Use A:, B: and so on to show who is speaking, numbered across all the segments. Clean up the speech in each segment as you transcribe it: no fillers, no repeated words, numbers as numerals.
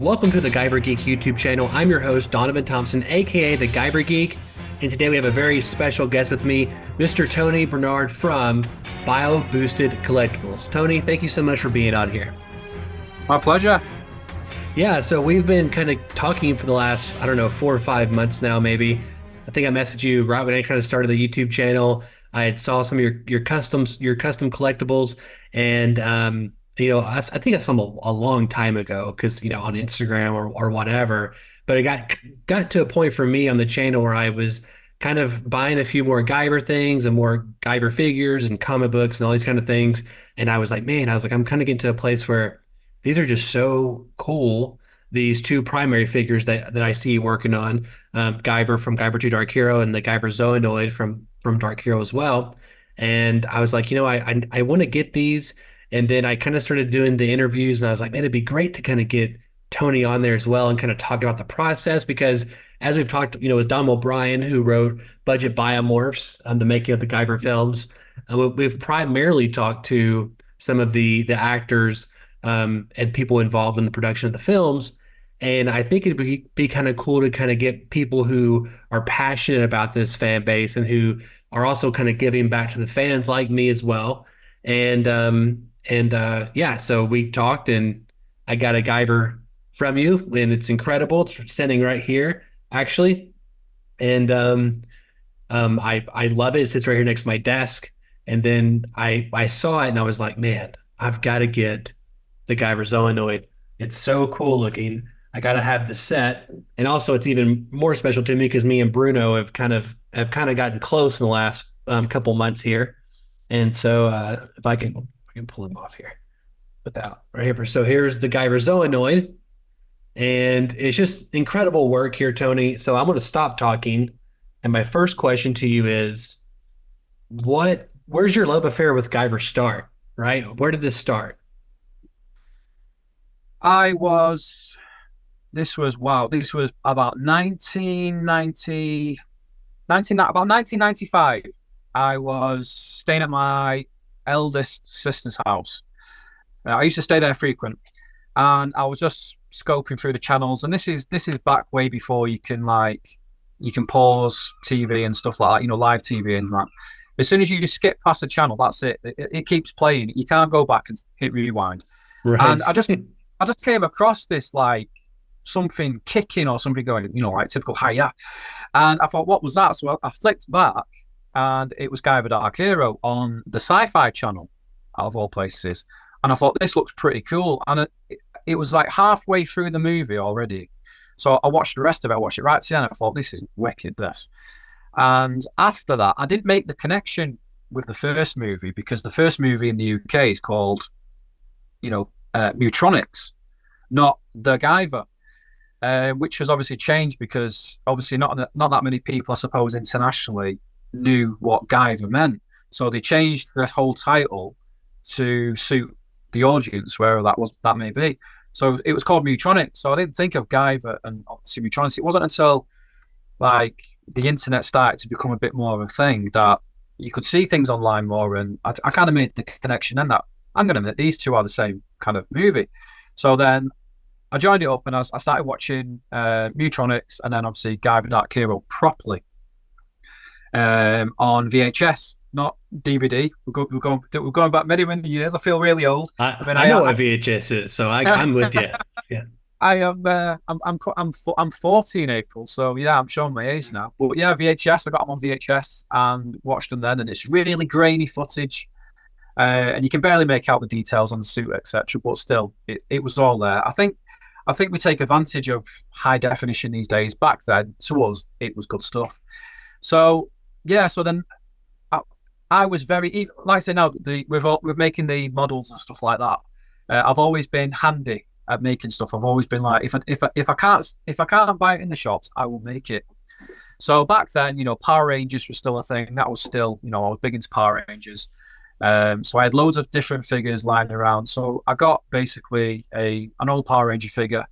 A: Welcome to the Guyver Geek YouTube channel. I'm your host, Donavon Thompson, aka the Guyver Geek, and today we have a very special guest with me, Mr. Tony Bernard from Bio-Boosted Collectibles. Tony, thank you so much for being on here.
B: My pleasure.
A: Yeah, so we've been kind of talking for the last, 4 or 5 months now, maybe. I think I messaged you right when I kind of started the YouTube channel. I had saw some of your custom collectibles, and I think I saw them a long time ago because on Instagram or whatever. But it got to a point for me on the channel where I was kind of buying a few more Guyver things and more Guyver figures and comic books and all these kind of things. And I was like, man, I'm kind of getting to a place where these are just so cool. These two primary figures that I see working on, Guyver from Guyver 2 Dark Hero and the Guyver Zoanoid from Dark Hero as well. And I was like, I want to get these. And then I kind of started doing the interviews, and I was like, man, it'd be great to kind of get Tony on there as well and kind of talk about the process because as we've talked, with Don O'Brien, who wrote Budget Biomorphs, the making of the Guyver films, we've primarily talked to some of the actors and people involved in the production of the films. And I think it'd be kind of cool to kind of get people who are passionate about this fan base and who are also kind of giving back to the fans like me as well. And yeah, so we talked and I got a Guyver from you and it's incredible. It's standing right here, actually. And I love it. It sits right here next to my desk. And then I saw it and I was like, man, I've got to get the Guyver Zoanoid. It's so cool looking. I got to have the set. And also it's even more special to me because me and Bruno have kind of gotten close in the last couple months here. And so if I can pull him off here without right here. So here's the Guyver Zoanoid. And it's just incredible work here, Tony. So I'm going to stop talking. And my first question to you is, where's your love affair with Guyver start, right? Where did this start?
B: This was about 1990, about 1995. I was staying at my eldest sister's house. I used to stay there frequent, and I was just scoping through the channels. And this is back way before you can pause TV and stuff like that, live TV and that. As soon as you just skip past the channel, that's it. It keeps playing. You can't go back and hit rewind.
A: Right.
B: And I just came across this like something kicking or something going, like typical hiya. And I thought, what was that? So I flicked back, and it was Guyver Dark Hero on the Sci-Fi channel, out of all places. And I thought, this looks pretty cool. And it was like halfway through the movie already. So I watched the rest of it. I watched it right to the end. I thought, this is wicked, this. And after that, I didn't make the connection with the first movie because the first movie in the UK is called, Mutronics, not the Guyver, which was obviously changed because obviously not that many people, I suppose, internationally knew what Guyver meant. So they changed the whole title to suit the audience, wherever that may be. So it was called Mutronics. So I didn't think of Guyver and obviously Mutronics. It wasn't until like the internet started to become a bit more of a thing that you could see things online more, and I kind of made the connection then that I'm going to admit these two are the same kind of movie. So then I joined it up and I started watching Mutronics and then obviously Guyver Dark Hero properly on VHS, not DVD. We're going back many years. I feel really old.
A: I know what VHS is, so I'm with you. Yeah.
B: I am. I'm 40 in April, so yeah, I'm showing my age now. But yeah, VHS. I got them on VHS and watched them then, and it's really grainy footage, and you can barely make out the details on the suit, etc. But still, it was all there. I think we take advantage of high definition these days. Back then, to us, it was good stuff. So yeah, so then I was very, like I say now, with making the models and stuff like that. I've always been handy at making stuff. I've always been like, if I can't buy it in the shops, I will make it. So back then, Power Rangers was still a thing. That was still, I was big into Power Rangers. So I had loads of different figures lying around. So I got basically an old Power Ranger figure,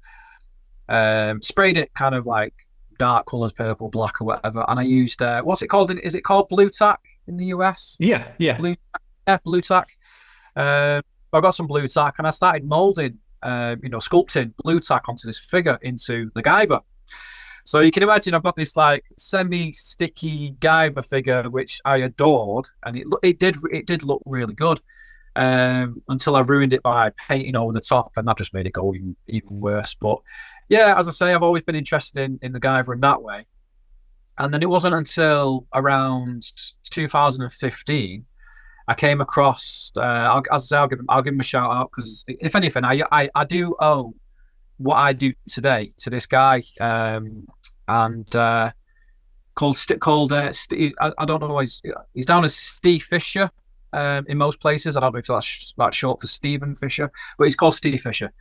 B: sprayed it kind of like dark colors, purple, black, or whatever. And I used what's it called? Is it called blue tack in the US?
A: Yeah.
B: Blue tack. I got some blue tack and I started molding sculpting blue tack onto this figure into the Guyver. So you can imagine I've got this like semi-sticky Guyver figure which I adored, and it did look really good until I ruined it by painting over the top, and that just made it go even worse. But yeah, as I say, I've always been interested in the Guyver in that way. And then it wasn't until around 2015 I came across. As I say, I'll give him a shout out because if anything, I do owe what I do today to this guy, and called Steve. I don't know. He's down as Steve Fisher in most places. I don't know if that's short for Stephen Fisher, but he's called Steve Fisher.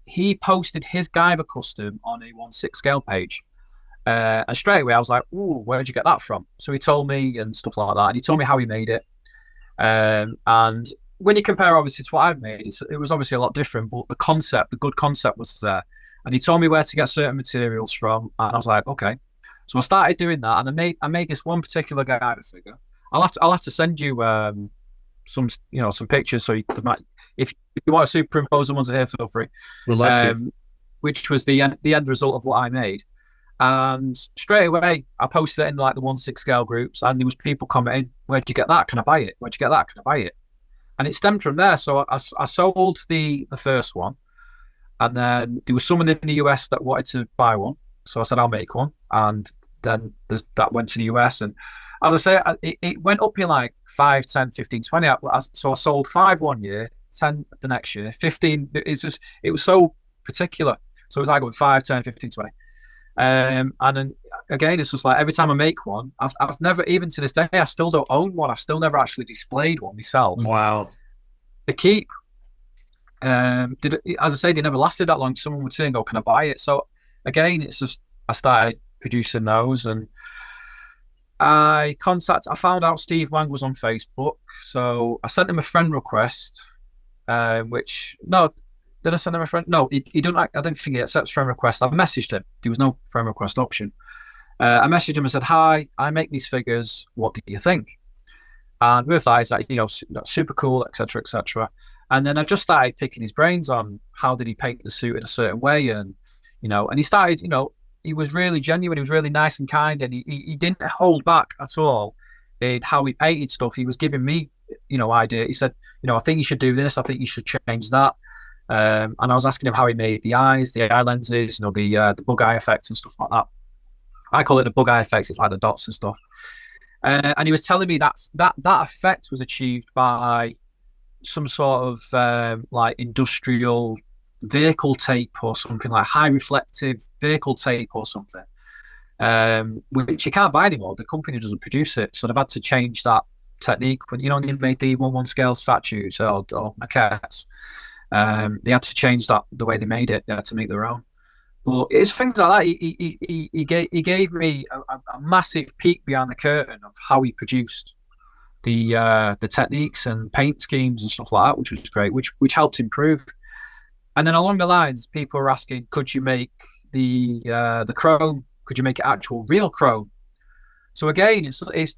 B: He posted his Guyver custom on a 1/6 scale page. And straight away I was like, "Ooh, where did you get that from?" So he told me and stuff like that, and he told me how he made it. And when you compare obviously to what I've made, it was obviously a lot different, but the good concept was there. And he told me where to get certain materials from, and I was like, okay. So I started doing that, and I made this one particular Guyver figure. I'll have to send you some pictures so you might, if you want to superimpose the ones here, feel free.
A: We'd love to.
B: Which was the end result of what I made. And straight away, I posted it in like the 1/6 scale groups, and there was people commenting, "Where'd you get that? Can I buy it? Where'd you get that? Can I buy it?" And it stemmed from there. So I sold the first one, and then there was someone in the US that wanted to buy one. So I said, "I'll make one," and then that went to the US. And as I say, it went up in like 5, 10, 15, 20. So I sold 5 one year, 10 the next year, 15. It was so particular. So it was like going 5, 10, 15, 20. And then again, it's just like every time I make one, I've never, even to this day, I still don't own one. I've still never actually displayed one myself.
A: Wow.
B: The keep, as I say, they never lasted that long. Someone would say, "Oh, can I buy it?" So again, it's just I started producing those, and I found out Steve Wang was on Facebook, so I sent him a friend request, which no. Did I send him a friend? No, he don't. I don't think he accepts friend requests. I messaged him. There was no friend request option. I messaged him and said, "Hi, I make these figures. What do you think?" And with that, he's like, that's super cool, etc., etc. And then I just started picking his brains on how did he paint the suit in a certain way, and and he started, he was really genuine. He was really nice and kind, and he didn't hold back at all in how he painted stuff. He was giving me, idea. He said, "I think you should do this. I think you should change that." And I was asking him how he made the eyes, the eye lenses, the bug eye effects and stuff like that. I call it the bug eye effects. It's like the dots and stuff. And he was telling me that effect was achieved by some sort of like industrial vehicle tape or something, like high reflective vehicle tape or something, which you can't buy anymore. The company doesn't produce it, so they've had to change that technique. When you made the 1/1 scale statues or maquettes. They had to change the way they made it. They had to make their own. But it's things like that. He gave me a massive peek behind the curtain of how he produced the techniques and paint schemes and stuff like that, which was great, which helped improve. And then along the lines, people were asking, could you make the chrome? Could you make it actual real chrome? So again,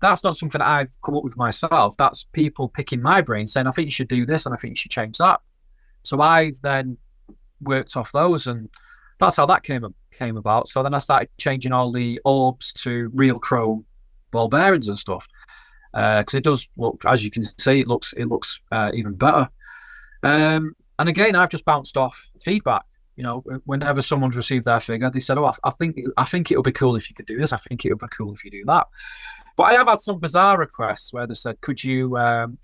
B: that's not something that I've come up with myself. That's people picking my brain, saying, "I think you should do this, and I think you should change that." So I've then worked off those, and that's how that came about. So then I started changing all the orbs to real chrome ball bearings and stuff, because it does look, as you can see, it looks even better. And again, I've just bounced off feedback. Whenever someone's received their figure, they said, "Oh, I think it would be cool if you could do this. I think it would be cool if you do that." But I have had some bizarre requests where they said, "Could you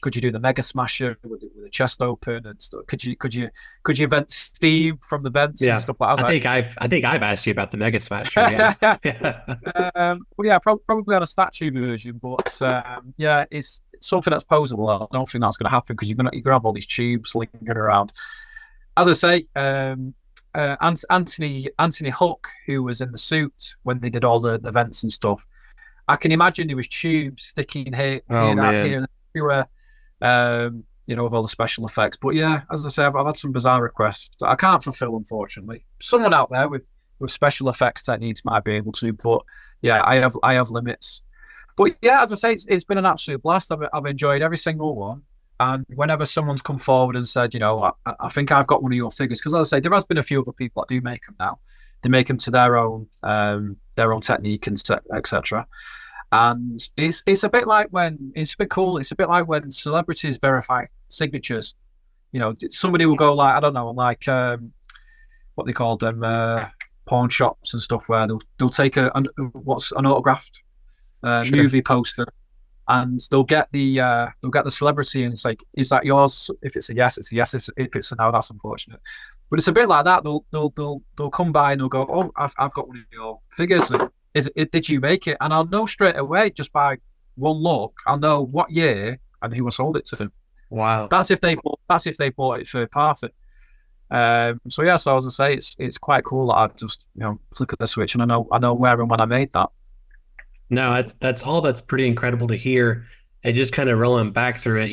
B: do the Mega Smasher with the chest open and stuff? Could you vent steam from the vents and stuff like that?"
A: I think I've asked you about the Mega Smasher. Yeah,
B: well, yeah, probably on a statue version, but yeah, it's something that's posable. I don't think that's going to happen because you're gonna have all these tubes linking around. As I say, Anthony Hook, who was in the suit when they did all the vents and stuff. I can imagine there was tubes sticking here, and everywhere, with all the special effects. But yeah, as I say, I've had some bizarre requests that I can't fulfill, unfortunately. Someone out there with special effects techniques might be able to, but yeah, I have limits. But yeah, as I say, it's been an absolute blast. I've enjoyed every single one. And whenever someone's come forward and said, I think I've got one of your figures, because as I say, there has been a few other people that do make them now. They make them to their own technique and etc. And it's a bit like when it's a bit cool. It's a bit like when celebrities verify signatures. Somebody will go like, I don't know, like what they call them, pawn shops and stuff, where they'll take what's an autographed
A: Sure.
B: movie poster, and they'll get the celebrity, and it's like, is that yours? If it's a yes, it's a yes. If it's a no, that's unfortunate. But it's a bit like that. They'll come by and they'll go, oh, I've got one of your figures. Did you make it? And I'll know straight away just by one look. I'll know what year and who I sold it to.
A: Wow.
B: That's if they bought it third party. So yeah, so as I say, it's quite cool that I just flick at the switch and I know where and when I made that.
A: No, that's all that's pretty incredible to hear. And just kind of rolling back through it,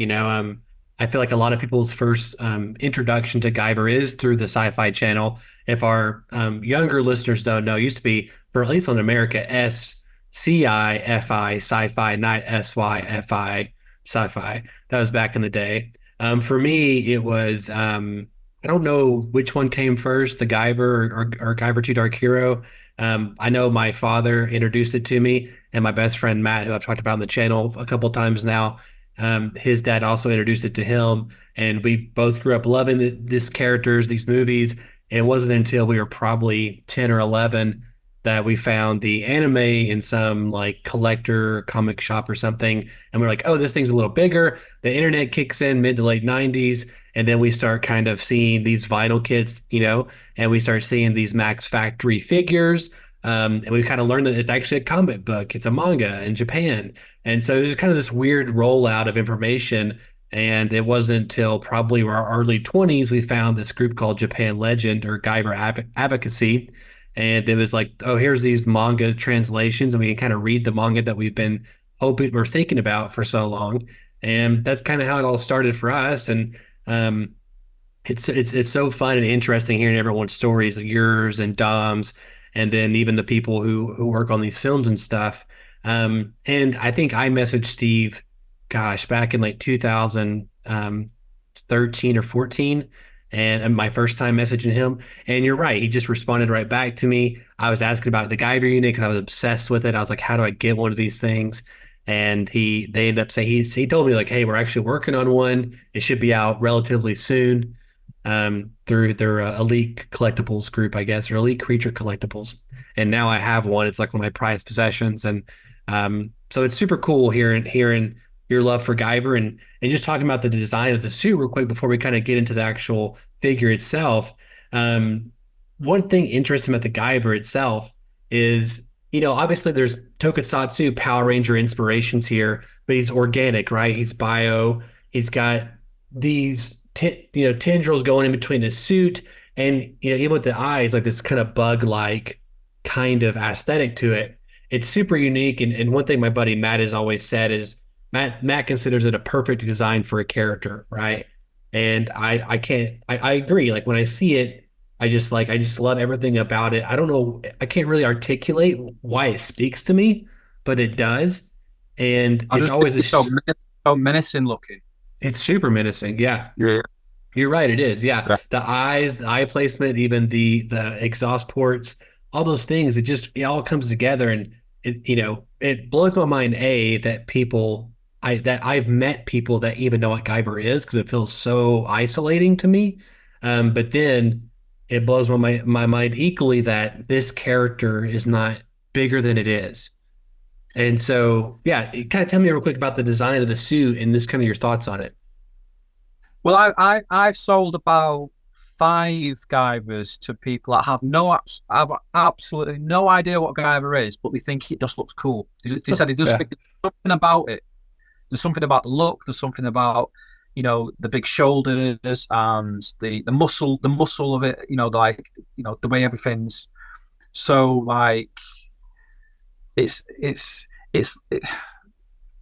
A: I feel like a lot of people's first introduction to Guyver is through the Sci-Fi Channel. If our younger listeners don't know, it used to be, for at least on America, SCIFI, Sci-Fi, not SYFI, Sci-Fi. That was back in the day. For me, it was I don't know which one came first, the Guyver or Guyver 2 Dark Hero. I know my father introduced it to me, and my best friend Matt, who I've talked about on the channel a couple times now, his dad also introduced it to him, and we both grew up loving these characters, these movies. And it wasn't until we were probably 10 or 11 that we found the anime in some like collector comic shop or something, and we're like, oh, this thing's a little bigger. The internet kicks in mid to late 90s, and then we start kind of seeing these vinyl kits, and we start seeing these Max Factory figures. And we kind of learned that it's actually a comic book. It's a manga in Japan. And so there's kind of this weird rollout of information. And it wasn't until probably our early 20s we found this group called Japan Legend or Guyver Advocacy. And it was like, oh, here's these manga translations, and we can kind of read the manga that we've been hoping or thinking about for so long. And that's kind of how it all started for us. And it's so fun and interesting hearing everyone's stories, yours and Dom's, and then even the people who work on these films and stuff. And I think I messaged Steve, gosh, back in like 2013 or 14, and my first time messaging him. And you're right, he just responded right back to me. I was asking about the Guyver unit because I was obsessed with it. I was like, how do I get one of these things? And they ended up saying he told me like, hey, we're actually working on one. It should be out relatively soon, through their Elite Collectibles group, I guess, or Elite Creature Collectibles. And now I have one. It's like one of my prized possessions, and so it's super cool hearing your love for Guyver, and just talking about the design of the suit real quick before we kind of get into the actual figure itself. One thing interesting about the Guyver itself is, obviously there's Tokusatsu Power Ranger inspirations here, but he's organic, right? He's bio. He's got these tendrils going in between the suit, and even with the eyes, like this kind of bug-like kind of aesthetic to it. It's super unique, and one thing my buddy Matt has always said is Matt considers it a perfect design for a character, right? And I agree. Like when I see it, I just love everything about it. I don't know, I can't really articulate why it speaks to me, but it does. And
B: I
A: it's
B: just think
A: always
B: it's so menacing looking.
A: it's super menacing. Yeah.
B: Yeah.
A: You're right, it is. Yeah.
B: Yeah.
A: The eyes, the eye placement, even the exhaust ports, all those things, it all comes together, and it blows my mind, that I've met people that even know what Guyver is, because it feels so isolating to me. But then it blows my mind equally that this character is not bigger than it is. And so, yeah, kind of tell me real quick about the design of the suit and just kind of your thoughts on it.
B: Well, I've sold about five Guyvers to people that have absolutely no idea what Guyver is, but they think it just looks cool. They said it does
A: Yeah.
B: think there's something about it. There's something about the look. There's something about the big shoulders and the muscle of it. Like the way everything's so like it's.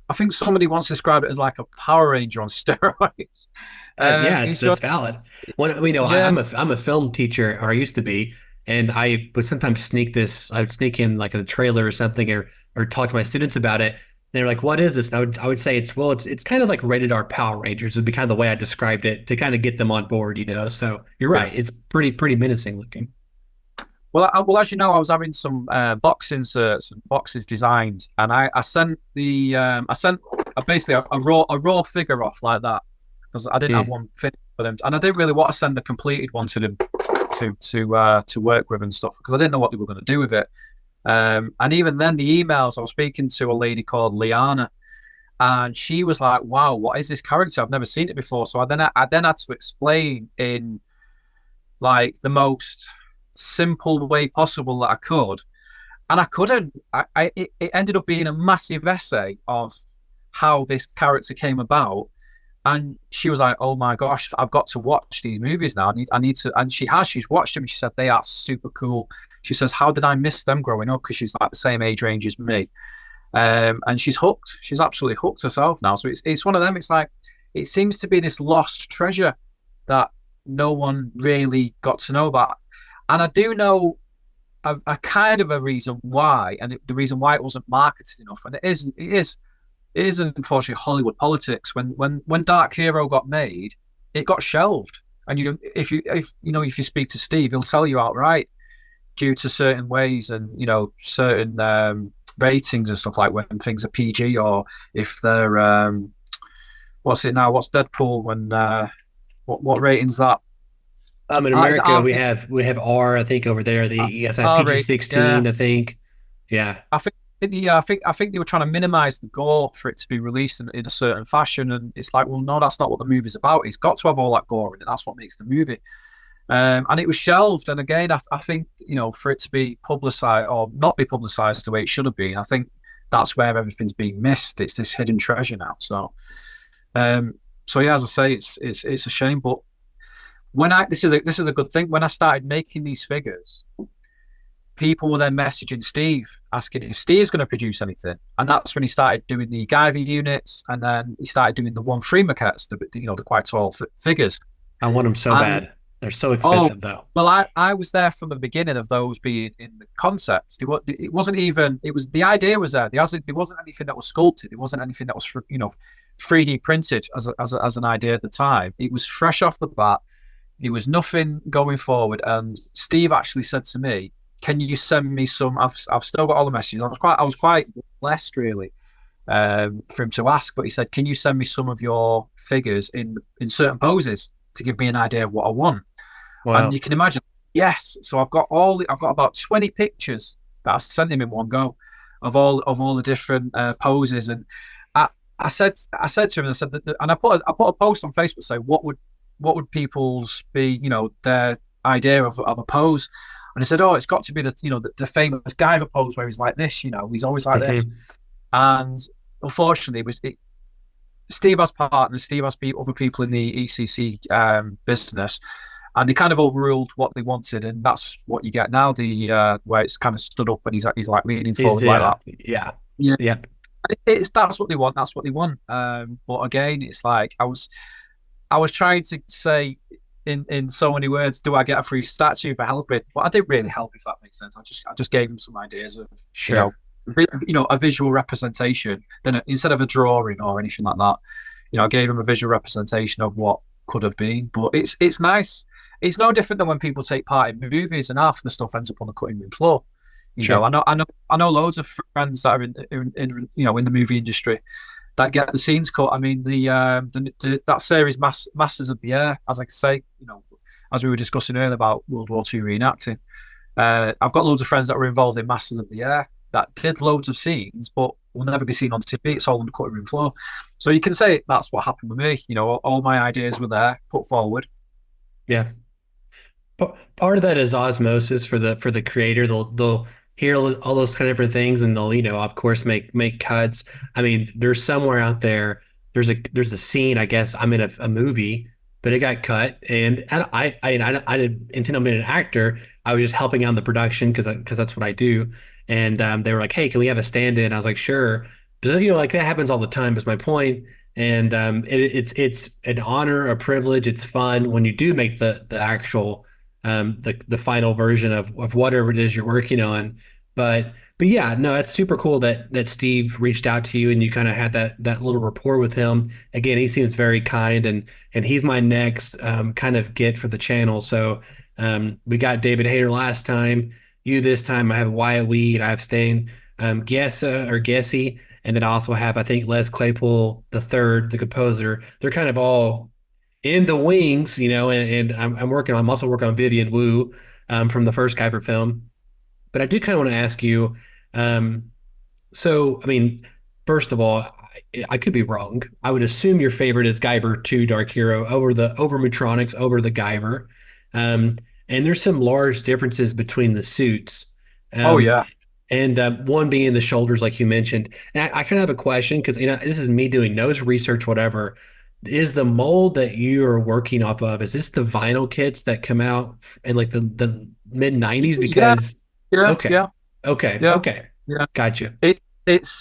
B: I think somebody once described it as like a Power Ranger on steroids.
A: Yeah,
B: It's
A: it's
B: just
A: valid. When we know
B: yeah.
A: I'm a film teacher, or I used to be, and I would sometimes sneak this. I would sneak in like a trailer or something, or talk to my students about it. They're like, "What is this?" And I would say it's kind of like rated R Power Rangers would be kind of the way I described it to kind of get them on board, you know. So you're
B: Yeah.
A: right, it's pretty menacing looking.
B: Well, as you know, I was having some box inserts and boxes designed, and I sent I sent basically a raw figure off like that because I didn't have
A: Mm.
B: one fit for them, and I didn't really want to send a completed one to them to work with and stuff because I didn't know what they were going to do with it. And even then, the emails I was speaking to a lady called Liana, and she was like, "Wow, what is this character? I've never seen it before." So I then had to explain in like the most simple way possible that I could, and I couldn't. It ended up being a massive essay of how this character came about. And she was like, "Oh my gosh, I've got to watch these movies now. I need to." And she's watched them. She said they are super cool. She says, "How did I miss them growing up?" Because she's like the same age range as me. And she's hooked. She's absolutely hooked herself now. So it's one of them. It's like it seems to be this lost treasure that no one really got to know about. And I do know a kind of a reason why, and the reason why it wasn't marketed enough. And it is unfortunately Hollywood politics. When Dark Hero got made, it got shelved. And if you speak to Steve, he'll tell you outright due to certain ways and certain ratings and stuff like when things are PG or if they're what's it now? What's Deadpool when what ratings that?
A: In
B: Is it
A: America,
B: R?
A: we have R, I think over there. The yes,
B: R
A: PG
B: rate? Yeah,
A: 16, I think. Yeah,
B: I think. Yeah, I think they were trying to minimize the gore for it to be released in a certain fashion, and it's like, well, no, that's not what the movie's about. It's got to have all that gore in it. That's what makes the movie. And it was shelved. And again, I think for it to be publicized or not be publicized the way it should have been, I think that's where everything's being missed. It's this hidden treasure now. Um, so yeah, as I say, it's a shame. But when I this is a good thing. When I started making these figures, people were then messaging Steve asking if Steve's going to produce anything, and that's when he started doing the Guyver units, and then he started doing the 1-3 maquettes, the quite tall figures.
A: I want them so
B: And
A: bad. They're so
B: oh,
A: expensive though.
B: well, I was there from the beginning of those being in the concepts. It wasn't even. It was the idea was there. There wasn't anything that was sculpted. It wasn't anything that was 3D printed as an idea at the time. It was fresh off the bat. There was nothing going forward. And Steve actually said to me, "Can you send me some?" I've still got all the messages. I was quite blessed really for him to ask, but he said, "Can you send me some of your figures in certain poses to give me an idea of what I want?" And
A: Wow.
B: you can imagine, yes. So I've got about 20 pictures that I sent him in one go of all the different poses. And I said to him, I said that, and I put a post on Facebook saying what would people's be, their idea of a pose. And he said, "Oh, it's got to be the famous Guyver pose where he's like this, he's always like this."
A: Mhm.
B: And unfortunately, Steve has partners, Steve has other people in the ECC business, and they kind of overruled what they wanted, and that's what you get now. The where it's kind of stood up and he's like leaning
A: He's
B: forward like
A: yeah,
B: that.
A: yeah,
B: Yeah,
A: yep.
B: it's that's what they want. That's what they want. But again, it's like I was trying to say in so many words, do I get a free statue for helping? But I didn't really help, if that makes sense. I just gave him some ideas of you know
A: Sure.
B: a visual representation. Then instead of a drawing or anything like that, I gave him a visual representation of what could have been. But it's nice. It's no different than when people take part in movies and half the stuff ends up on the cutting room floor.
A: Sure.
B: I know loads of friends that are in the movie industry that get the scenes cut. I mean, that series Masters of the Air, as I say, as we were discussing earlier about World War II reenacting. I've got loads of friends that were involved in Masters of the Air that did loads of scenes, but will never be seen on TV. It's all on the cutting room floor. So you can say that's what happened with me. All my ideas were there, put forward.
A: Yeah. Part of that is osmosis for the creator. They'll hear all those kind of different things, and they'll of course make cuts. I mean, there's somewhere out there. There's a scene. I guess I'm in a movie, but it got cut, and I didn't intend on being an actor. I was just helping out in the production because that's what I do. And they were like, "Hey, can we have a stand-in?" I was like, "Sure." But like that happens all the time. Is my point. And it's an honor, a privilege. It's fun when you do make the actual the final version of whatever it is you're working on. But But yeah, no, that's super cool that Steve reached out to you and you kind of had that little rapport with him. Again, he seems very kind and he's my next kind of get for the channel. So we got David Hayter last time. You this time I have Wyatt Weed, I have Stain Gessa or Gessie, and then I also have I think Les Claypool the third, the composer. They're kind of all in the wings, and I'm also working on Vivian Wu from the first Kuiper film. But I do kind of want to ask you, um, so I mean, first of all, I could be wrong. I would assume your favorite is Guyver 2 Dark Hero over Mutronics over the Guyver. Um, and there's some large differences between the suits.
B: Oh
A: Um,
B: yeah.
A: and one being the shoulders, like you mentioned. And I kind of have a question because this is me doing nose research, whatever. Is the mold that you are working off of, is this the vinyl kits that come out in like the mid 90s?
B: Yeah,
A: Because
B: yeah,
A: okay,
B: yeah, yeah,
A: okay,
B: yeah.
A: gotcha.
B: It's that's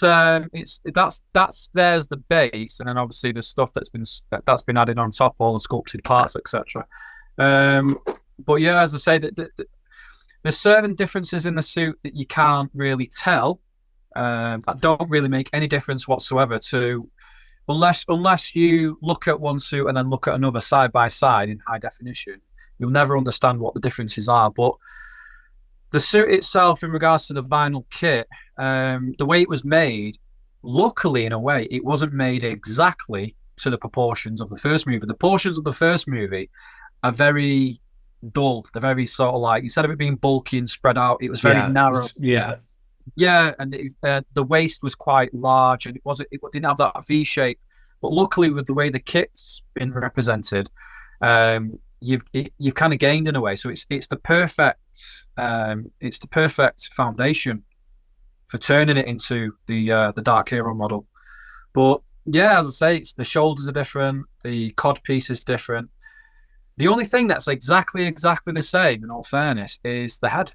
B: there's the base, and then obviously the stuff that's been added on top, all the sculpted parts, etc. Um, but yeah, as I say, there's certain differences in the suit that you can't really tell. That don't really make any difference whatsoever to unless you look at one suit and then look at another side by side in high definition. You'll never understand what the differences are. But the suit itself, in regards to the vinyl kit, the way it was made, luckily in a way, it wasn't made exactly to the proportions of the first movie. The portions of the first movie are very dull. They're very sort of like, instead of it being bulky and spread out, it was very
A: Yeah,
B: narrow.
A: yeah,
B: Yeah, and the waist was quite large, and it didn't have that V shape. But luckily, with the way the kit's been represented, you've kind of gained in a way. So it's the perfect foundation for turning it into the Dark Hero model. But yeah, as I say, it's the shoulders are different, the cod piece is different. The only thing that's exactly the same, in all fairness, is the head.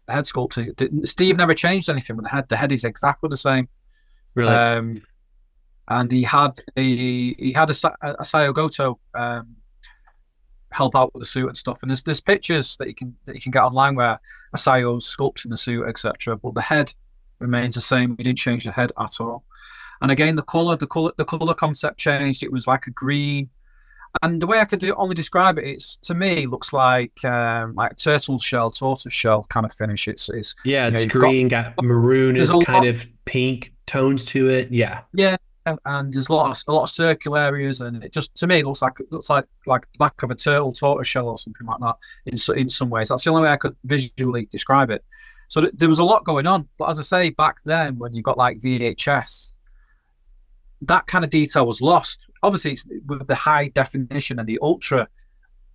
B: The head sculpt. Steve never changed anything with the head. The head is exactly the same.
A: really.
B: Um, and he had a Sayogoto help out with the suit and stuff. And there's pictures that you can get online where Asayo's sculpting the suit, etc. But the head remains the same. We didn't change the head at all. And again, the color concept changed. It was like a green, and the way I could only describe it, it's to me looks like tortoise shell kind of finish. It's
A: Yeah, it's
B: you've got
A: green, got maroon
B: there's
A: is
B: a
A: kind
B: lot,
A: of pink tones to it. Yeah.
B: yeah, and there's a lot of circular areas, and it just to me looks like the back of a tortoise shell or something like that. In some ways, that's the only way I could visually describe it. So there was a lot going on, but as I say, back then when you got like VHS, that kind of detail was lost. Obviously, it's, with the high definition and the ultra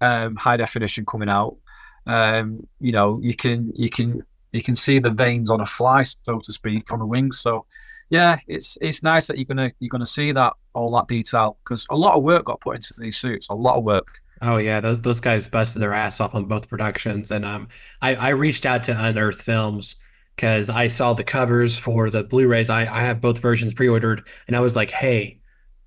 B: high definition coming out, you can see the veins on a fly, so to speak, on the wings. So yeah, it's nice that you're gonna see all that detail, because a lot of work got put into these suits, a lot of work.
A: Oh yeah, those guys busted their ass off on both productions, and I reached out to Unearthed Films because I saw the covers for the Blu-rays. I have both versions pre-ordered, and I was like, hey,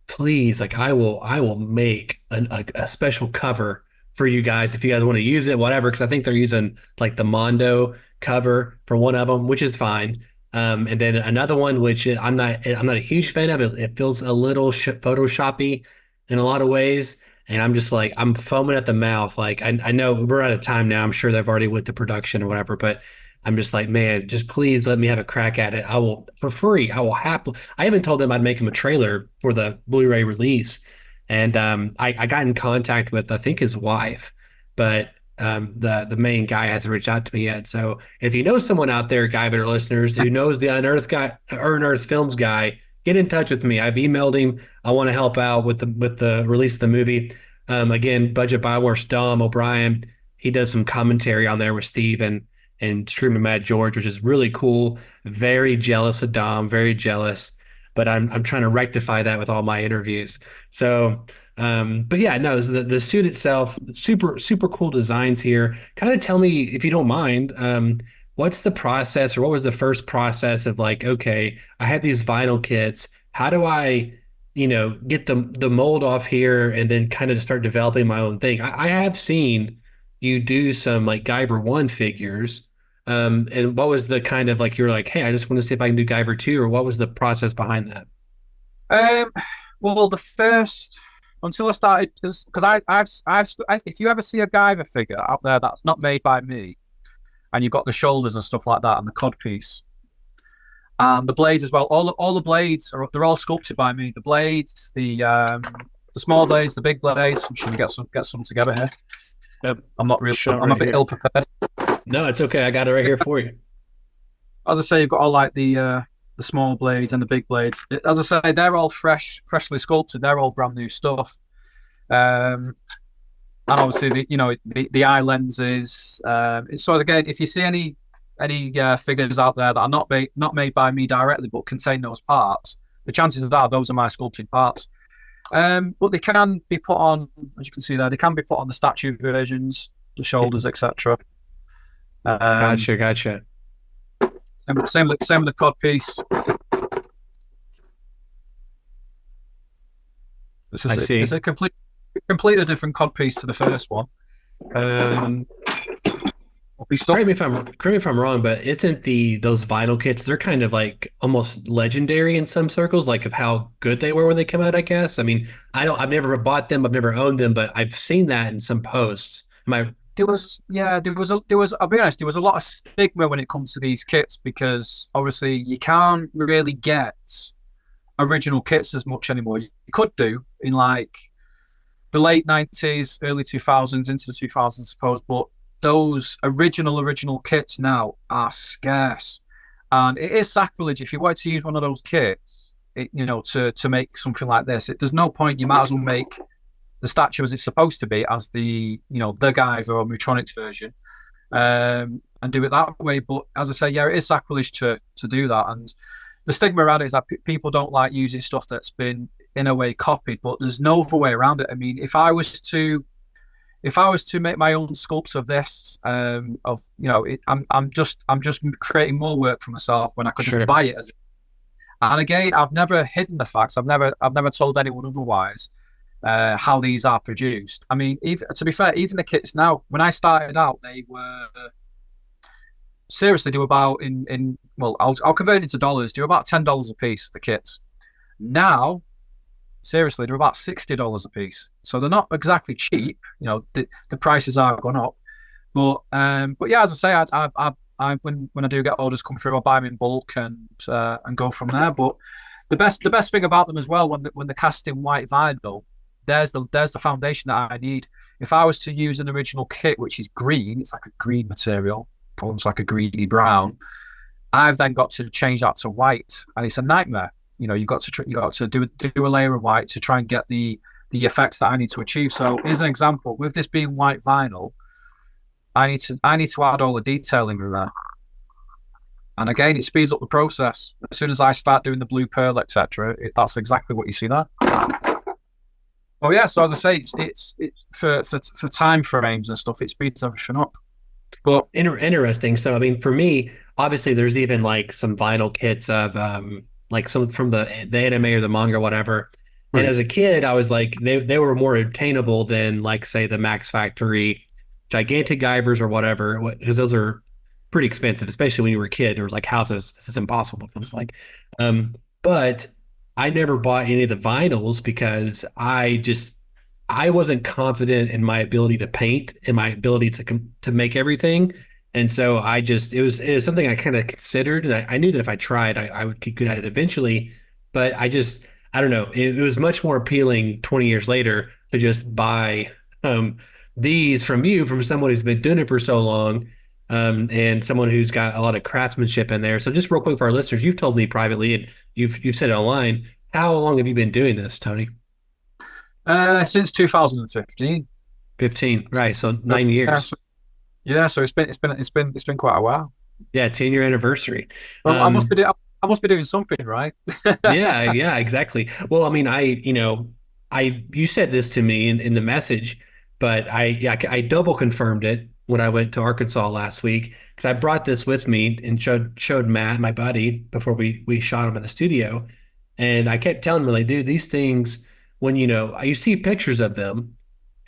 A: please, like I will make a special cover for you guys if you guys want to use it, whatever. Because I think they're using like the Mondo cover for one of them, which is fine. And then another one, which I'm not a huge fan of. It feels a little photoshoppy in a lot of ways, and I'm just like I'm foaming at the mouth. Like I know we're out of time now. I'm sure they've already went to production or whatever, but I'm just like, man, just please let me have a crack at it. I will for free. I will happily. I even told them I'd make him a trailer for the Blu-ray release, and I got in contact with I think his wife, but the main guy hasn't reached out to me yet. So if you know someone out there, Guy Better listeners, who knows the Unearthed Films guy, get in touch with me. I've emailed him. I want to help out with the release of the movie. Again, Budget Bioware's Dom O'Brien. He does some commentary on there with Steve and Screaming Mad George, which is really cool. Very jealous of Dom, very jealous. But I'm trying to rectify that with all my interviews. So, but yeah, no, the suit itself, super cool designs here. Kind of tell me if you don't mind, what's the process or what was the first process of like, okay, I have these vinyl kits. How do I, get the mold off here and then kind of start developing my own thing? I have seen you do some like Guyver 1 figures. And what was the kind of like, you were like, hey, I just want to see if I can do Guyver 2, or what was the process behind that?
B: Um, well, the first until I started because if you ever see a Guyver figure out there that's not made by me, and you've got the shoulders and stuff like that, and the cod piece, and the blades as well. All the blades they're all sculpted by me. The blades, the small blades, the big blades. I'm trying to get some together here.
C: Yep.
B: I'm not really.
C: Show
B: I'm a
C: right
B: bit
C: here.
B: ill prepared.
A: No, it's okay. I got it right here for you.
B: As I say, you've got all like the small blades and the big blades. As I say, they're all freshly sculpted. They're all brand new stuff. And obviously, the eye lenses. So again, if you see any figures out there that are not made by me directly, but contain those parts, the chances are those are my sculpted parts. But they can be put on, as you can see there, they can be put on the statue versions, the shoulders, etc.
A: Gotcha.
B: Same with the cod piece.
A: I see.
B: It's a completely different cod piece to the first one.
A: Correct me if I'm wrong, but isn't those vinyl kits, they're kind of like almost legendary in some circles, like of how good they were when they come out, I guess. I mean, I've never bought them, I've never owned them, but I've seen that in some posts. Am I
B: I'll be honest, there was a lot of stigma when it comes to these kits because obviously you can't really get original kits as much anymore. You could do in like the late 90s, early 2000s, into the 2000s, I suppose, but those original kits now are scarce. And it is sacrilege if you were to use one of those kits, to make something like this. There's no point. You might as well make the statue as it's supposed to be, as the Guyver or Mutronics version, and do it that way. But as I say, yeah, it is sacrilege to do that. And the stigma around it is that people don't like using stuff that's been in a way copied, but there's no other way around it. I mean, if I was to make my own sculpts of this, I'm just creating more work for myself when I could just buy it. And again, I've never hidden the facts. I've never told anyone otherwise how these are produced. I mean, to be fair, even the kits now, when I started out, they were seriously, they were about I'll convert it into dollars. They were about $10 a piece, the kits. Now, seriously, they're about $60 a piece. So they're not exactly cheap. The prices are gone up. But yeah, as I say, I when I do get orders come through, I buy them in bulk and go from there. But the best thing about them as well, when they're cast in white vinyl, there's the foundation that I need. If I was to use an original kit, which is green, it's like a green material, almost like a greeny brown. I've then got to change that to white, and it's a nightmare. You've got to do a layer of white to try and get the effects that I need to achieve. So here's an example. With this being white vinyl, I need to add all the detailing in there. And again, it speeds up the process. As soon as I start doing the blue pearl, etc., that's exactly what you see there. Oh yeah, so as I say, it's for time frames and stuff, it speeds everything up.
A: But interesting. So I mean, for me, obviously, there's even like some vinyl kits of like some from the anime or the manga or whatever. Right. And as a kid, I was like, they were more obtainable than like say the Max Factory gigantic Guyvers or whatever, because those are pretty expensive, especially when you were a kid. There was like houses, this is impossible. It was like, but I never bought any of the vinyls because I wasn't confident in my ability to paint and my ability to make everything. And so it was something I kind of considered, and I knew that if I tried, I would get good at it eventually. But I don't know. It was much more appealing 20 years later to just buy these from someone who's been doing it for so long, and someone who's got a lot of craftsmanship in there. So just real quick for our listeners, you've told me privately, and you've said it online. How long have you been doing this, Tony?
B: Since 2015.
A: 15, right? So 9 years.
B: So it's been quite a while.
A: Yeah, 10-year anniversary.
B: Well, I must be doing something right.
A: yeah, exactly. Well, I mean, you said this to me in the message, but I double confirmed it when I went to Arkansas last week because I brought this with me and showed Matt, my buddy, before we shot him in the studio, and I kept telling him, like, dude, these things, when you see pictures of them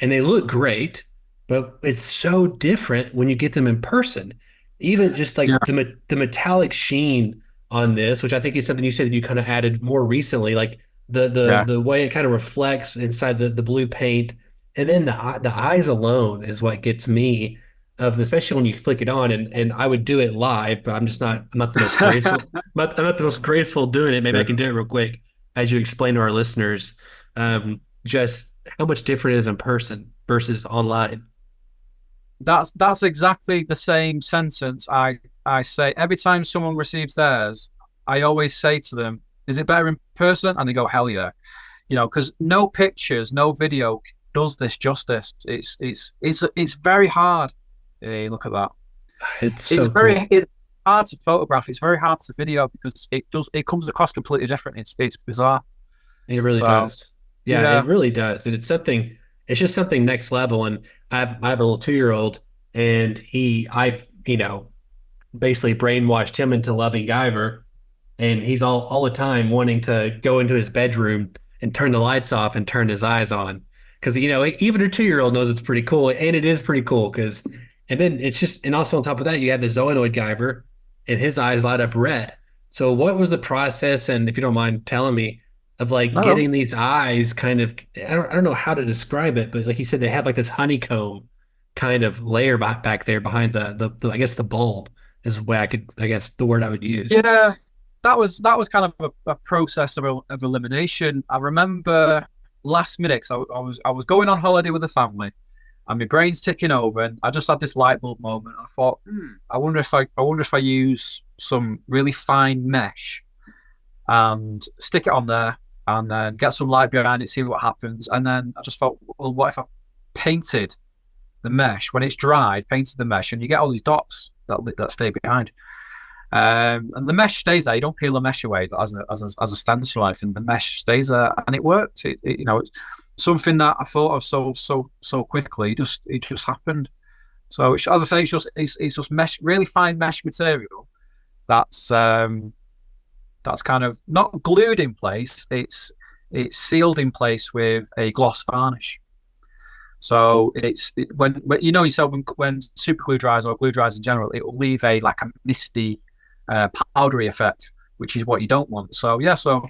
A: and they look great, but it's so different when you get them in person. even just
B: Yeah,
A: like the metallic sheen on this, which I think is something you said that you kind of added more recently, like
B: yeah.
A: the way it kind of reflects inside the blue paint, and then the eyes alone is what gets me of especially when you flick it on, and I would do it live, but I'm not the most graceful. I'm not the most graceful doing it. Maybe I
B: Yeah.
A: can do it real quick as you explain to our listeners, just how much different it is in person versus online.
B: That's exactly the same sentence I say every time someone receives theirs. I always say to them, "Is it better in person?" And they go, "Hell yeah!" You know, because no pictures, no video does this justice. It's very hard. Hey, look at that.
A: It's so cool.
B: It's hard to photograph. It's very hard to video because it comes across completely different. It's bizarre.
A: It really
B: So
A: does. Yeah, it
B: yeah,
A: really does. And it's just something next level. And I have a little 2-year-old and I've, basically brainwashed him into loving Guyver. And he's all the time wanting to go into his bedroom and turn the lights off and turn his eyes on. Because, even a 2-year-old knows it's pretty cool. And it is pretty cool and then it's just, and also on top of that, you have the Zoanoid Guyver and his eyes light up red. So what was the process? And if you don't mind telling me, of like
B: no,
A: getting these eyes kind of, I don't know how to describe it, but like you said, they have like this honeycomb kind of layer back there behind I guess the bulb is the way I guess the word I would use.
B: yeah, that was kind of a process of elimination. I remember last minute 'cause I was going on holiday with the family, and my brain's ticking over, and I just had this light bulb moment. I thought, I wonder if I use some really fine mesh and stick it on there, and then get some light behind it, see what happens. And then I just thought, well, what if I painted the mesh when it's dried, painted the mesh, and you get all these dots that stay behind. And the mesh stays there. You don't peel the mesh away as a stencil life, and the mesh stays there, and it worked. It's something that I thought of so quickly. It just happened. So as I say, it's just mesh, really fine mesh material. That's that's kind of not glued in place. It's sealed in place with a gloss varnish. So when you know yourself when super glue dries or glue dries in general, it will leave a like a misty, powdery effect, which is what you don't want. So yeah, so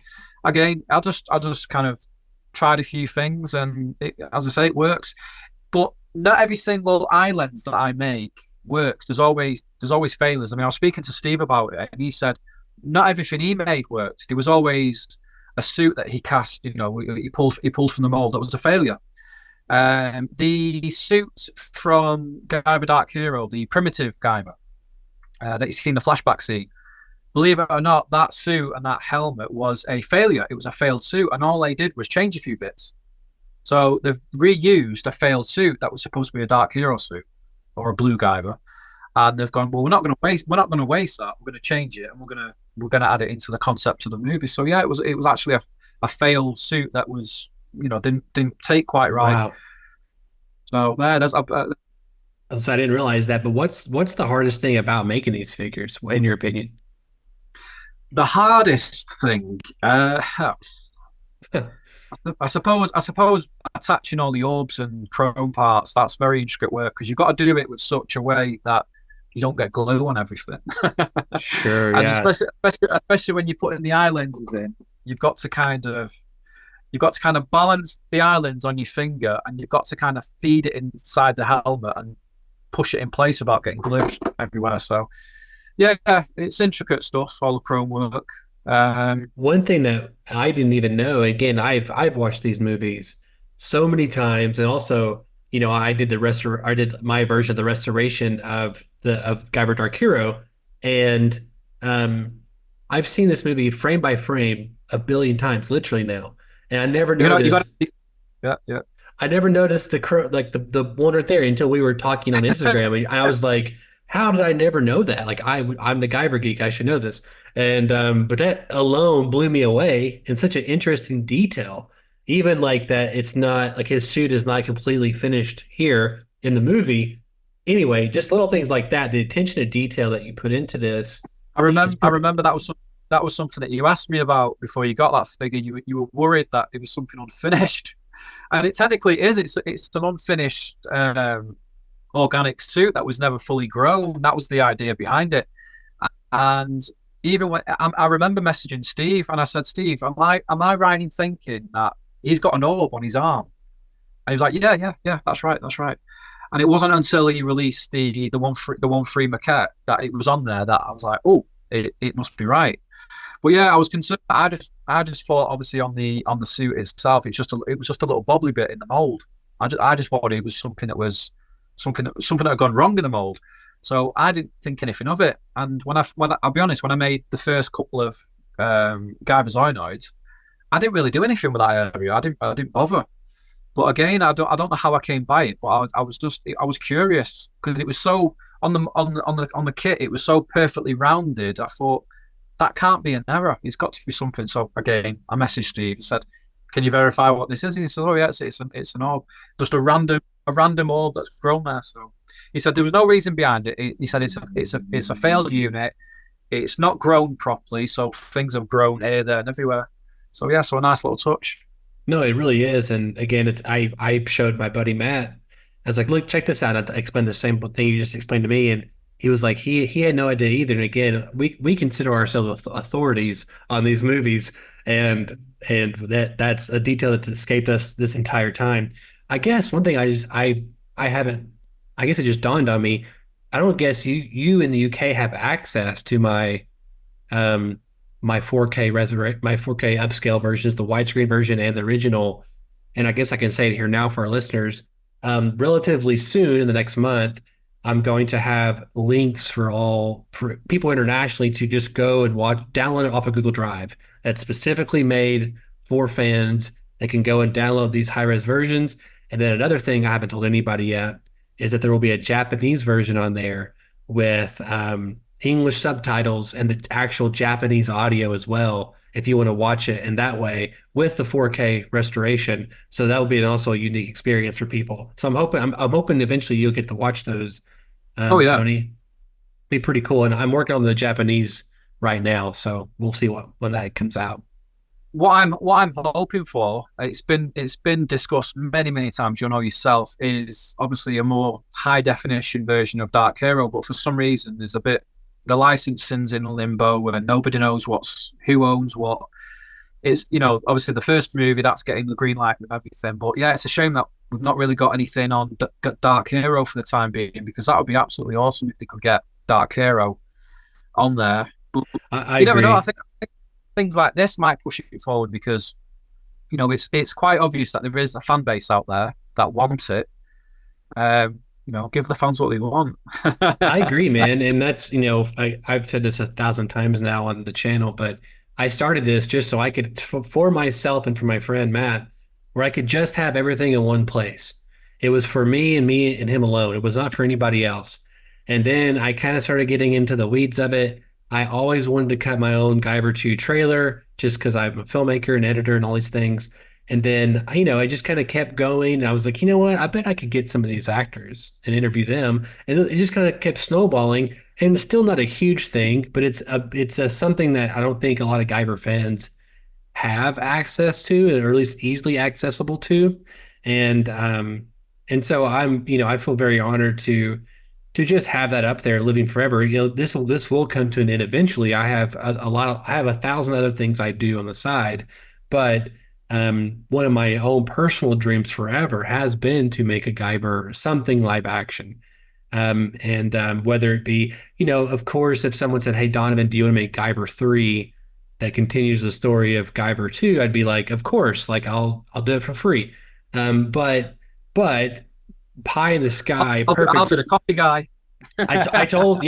B: again, I just kind of tried a few things, and as I say, it works. But not every single eye lens that I make works. There's always failures. I mean, I was speaking to Steve about it, and he said not everything he made worked. There was always a suit that he cast. He pulled from the mold that was a failure. The suit from Guyver Dark Hero, the primitive Guyver, that you see in the flashback scene, believe it or not, that suit and that helmet was a failure. It was a failed suit, and all they did was change a few bits. So they've reused a failed suit that was supposed to be a Dark Hero suit or a blue Guyver, and they've gone, well, we're not going to waste that. We're going to change it, and we're going to add it into the concept of the movie. So yeah, it was actually a failed suit that was didn't take quite right.
A: Wow.
B: So yeah,
A: So I didn't realize that, but what's the hardest thing about making these figures, in your opinion?
B: the hardest thing. I suppose attaching all the orbs and chrome parts, that's very intricate work because you've got to do it with such a way that you don't get glue on everything.
A: Sure,
B: And
A: yeah.
B: especially when you're putting the eye lenses in, you've got to kind of you've got to kind of balance the eye lens on your finger, and you've got to kind of feed it inside the helmet and push it in place without getting glue everywhere. So yeah, it's intricate stuff, all the chrome work.
A: One thing that I didn't even know, again, I've watched these movies so many times, and also, I did my version of the restoration of Guyver Dark Hero, and I've seen this movie frame by frame a billion times, literally now, and
B: You got yeah, yeah.
A: I never noticed the like the one right there until we were talking on Instagram. And I was like, how did I never know that? Like I'm the Guyver geek. I should know this. And but that alone blew me away in such an interesting detail. Even like that it's not like his suit is not completely finished here in the movie. Anyway, just little things like that, the attention to detail that you put into this
B: I
A: is
B: remember. I remember that was something that you asked me about before you got that figure. You were worried that there was something unfinished, and it technically is. It's an unfinished organic suit that was never fully grown. That was the idea behind it. And even when I remember messaging Steve, and I said, Steve, am I right in thinking that he's got an orb on his arm? And he was like, yeah, that's right. And it wasn't until he released the one free maquette that it was on there that I was like, oh, it must be right. But yeah, I was concerned. I just thought obviously on the suit itself, it was just a little bobbly bit in the mold. I just thought it was something that had gone wrong in the mold. So I didn't think anything of it. And I'll be honest, when I made the first couple of Guyver Zoinoids, I didn't really do anything with that area. I didn't bother. But again, I don't know how I came by it, but I was curious because it was so on the kit, it was so perfectly rounded. I thought that can't be an error. It's got to be something. So again, I messaged Steve and said, "Can you verify what this is?" And he said, "Oh yeah, it's an orb, just a random orb that's grown there." So he said there was no reason behind it. He said it's a failed unit. It's not grown properly, so things have grown here, there, and everywhere. So yeah, so a nice little touch.
A: No, it really is. And again, it's I showed my buddy Matt. I was like, look, check this out. I explained the same thing you just explained to me, and he was like, he had no idea either. And again, we consider ourselves authorities on these movies, and that's a detail that's escaped us this entire time. I guess one thing I haven't. I guess it just dawned on me. I don't guess you in the UK have access to um my 4K my 4K upscale versions, the widescreen version and the original. And I guess I can say it here now for our listeners. Relatively soon in the next month, I'm going to have links for people internationally to just go and download it off of Google Drive that's specifically made for fans that can go and download these high-res versions. And then another thing I haven't told anybody yet is that there will be a Japanese version on there with English subtitles and the actual Japanese audio as well, if you want to watch it in that way with the 4K restoration. So that will be also a unique experience for people. So I'm hoping eventually you'll get to watch those,
B: Oh yeah.
A: Tony. Be pretty cool. And I'm working on the Japanese right now, so we'll see when that comes out.
B: What I'm hoping for, it's been discussed many times, you know yourself, is obviously a more high definition version of Dark Hero, but for some reason there's a bit the licensing's in limbo where nobody knows who owns what. It's obviously the first movie that's getting the green light with everything, but yeah, it's a shame that we've not really got anything on Dark Hero for the time being because that would be absolutely awesome if they could get Dark Hero on there. But
A: I
B: you never know. I
A: agree.
B: think things like this might push it forward because it's quite obvious that there is a fan base out there that want it. Give the fans what they want.
A: I agree, man. And that's, I've said this 1,000 times now on the channel, but I started this just so I could, for myself and for my friend Matt, where I could just have everything in one place. It was for me and him alone. It was not for anybody else. And then I kind of started getting into the weeds of it. I always wanted to cut my own Guyver 2 trailer just because I'm a filmmaker and editor and all these things. And then, I just kind of kept going. And I was like, you know what? I bet I could get some of these actors and interview them. And it just kind of kept snowballing. And it's still not a huge thing, but it's a something that I don't think a lot of Guyver fans have access to, or at least easily accessible to. And so I feel very honored to just have that up there living forever. This will come to an end eventually. I have 1,000 other things I do on the side, but one of my own personal dreams forever has been to make a Guyver something live action. And whether it be, of course, if someone said, "Hey, Donovan, do you want to make Guyver 3 that continues the story of Guyver 2?" I'd be like, "Of course, like I'll do it for free." But pie in the sky,
B: I'll be
A: perfect.
B: the copy guy.
A: I told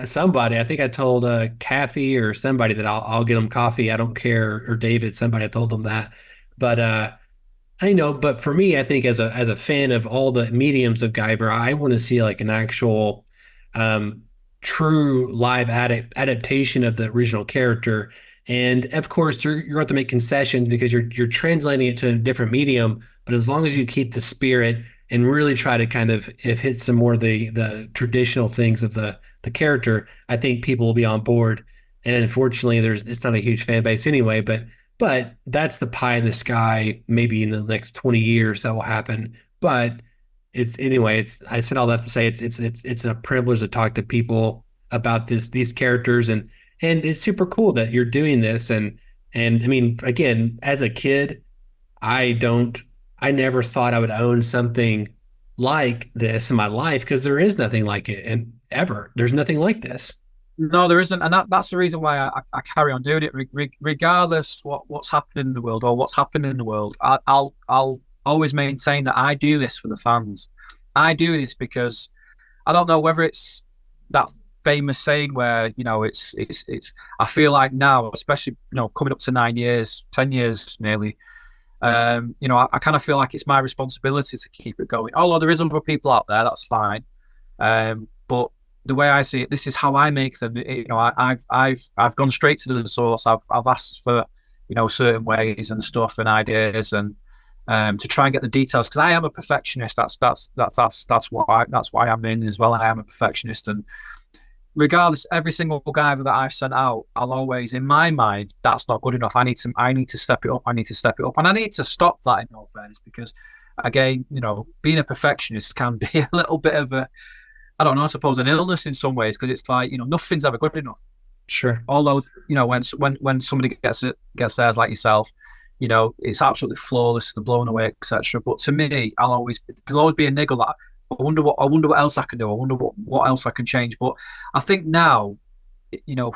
A: somebody. I think I told Kathy or somebody that I'll get them coffee. I don't care, or David, somebody. I told them that, but but for me, I think as a fan of all the mediums of Guyver, I want to see like an actual, um, true live adaptation of the original character. And of course, you're going to have to make concessions because you're translating it to a different medium. But as long as you keep the spirit and really try to kind of if hit some more of the traditional things of the character, I think people will be on board. And unfortunately, it's not a huge fan base anyway, but that's the pie in the sky. Maybe in the next 20 years that will happen. But it's anyway. It's I said all that to say it's a privilege to talk to people about these characters, and it's super cool that you're doing this. And I mean, again, as a kid, I don't I never thought I would own something like this in my life because there is nothing like it, and ever there's nothing like this.
B: No, there isn't, and that's the reason why I carry on doing it, regardless what's happening in the world or what's happening in the world. I'll always maintain that I do this for the fans. I do this because I don't know whether it's that famous saying where it's. I feel like now, especially coming up to 9 years, 10 years nearly. I kind of feel like it's my responsibility to keep it going. Although there is other people out there, that's fine. But the way I see it, this is how I make them. I've gone straight to the source. I've asked for certain ways and stuff and ideas and to try and get the details because I am a perfectionist. That's why I'm in as well. I am a perfectionist, and regardless, every single guy that I've sent out, I'll always, in my mind, that's not good enough. I need to step it up. I need to step it up, and I need to stop that. In all fairness, because again, being a perfectionist can be a little bit of a, I don't know, I suppose an illness in some ways because it's like nothing's ever good enough.
A: Sure.
B: Although when somebody gets theirs like yourself, it's absolutely flawless, the blown away, etc. But to me, there'll always be a niggle that I wonder what else I can do. I wonder what else I can change. But I think now,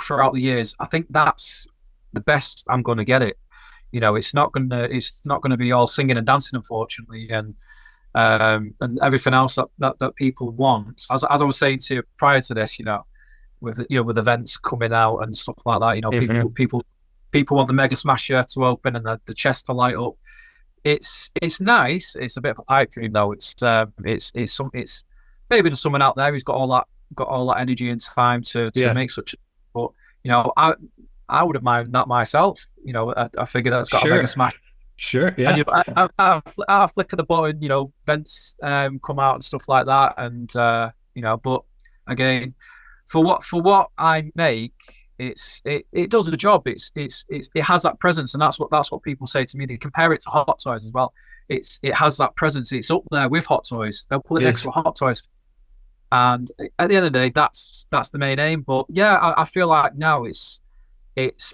B: throughout the years, I think that's the best I'm going to get it. It's not gonna be all singing and dancing, unfortunately, and everything else that people want. As I was saying to you prior to this, with events coming out and stuff like that,
A: Mhm.
B: people want the Mega Smasher to open and the chest to light up. It's nice. It's a bit of a pipe dream though. It's maybe there's someone out there who's got all that energy and time to
A: Yeah.
B: make such. But I wouldn't mind that myself. I figure that's got a Mega
A: Sure.
B: Smash,
A: Sure.
B: and
A: Yeah.
B: I flicker the button. Vents come out and stuff like that, and but again, for what I make, it does the job. It has that presence, and that's what people say to me. They compare it to Hot Toys as well. It has that presence. It's up there with Hot Toys. They'll put it next
A: Yes.
B: to a Hot Toys, and at the end of the day, that's the main aim. But yeah, I feel like now it's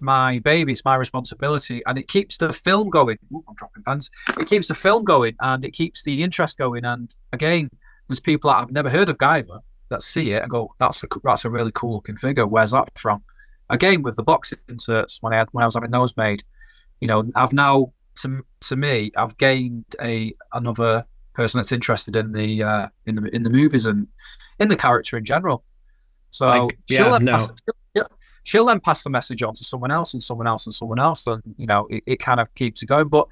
B: my baby, it's my responsibility, and it keeps the film going. Ooh, I'm dropping pants. It keeps the film going, and it keeps the interest going. And again, there's people that I've never heard of Guyver that see it and go, "That's a really cool looking figure. Where's that from?" Again, with the box inserts when I was having those made, I've now to me, I've gained another person that's interested in the movies and in the character in general. So
A: Like, yeah, no.
B: she'll then pass the message on to someone else and someone else and someone else, and it kind of keeps it going. But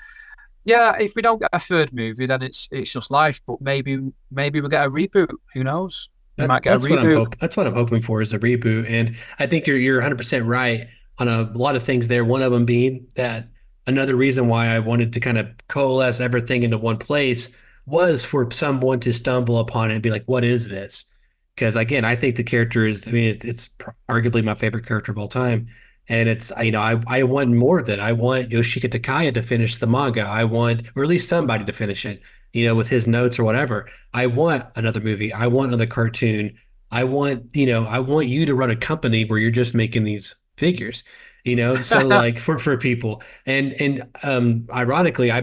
B: yeah, if we don't get a third movie, then it's just life. But maybe we'll get a reboot. Who knows? We might get a reboot.
A: That's what I'm hoping for is a reboot. And I think you're 100% right on a lot of things there. One of them being that another reason why I wanted to kind of coalesce everything into one place was for someone to stumble upon it and be like, "What is this?" Because again, I think the character is. I mean, it's arguably my favorite character of all time. And it's, I want more of that. I want Yoshiki Takaya to finish the manga. I want, or at least somebody to finish it, with his notes or whatever. I want another movie. I want another cartoon. I want you to run a company where you're just making these figures, so like for people. And ironically, I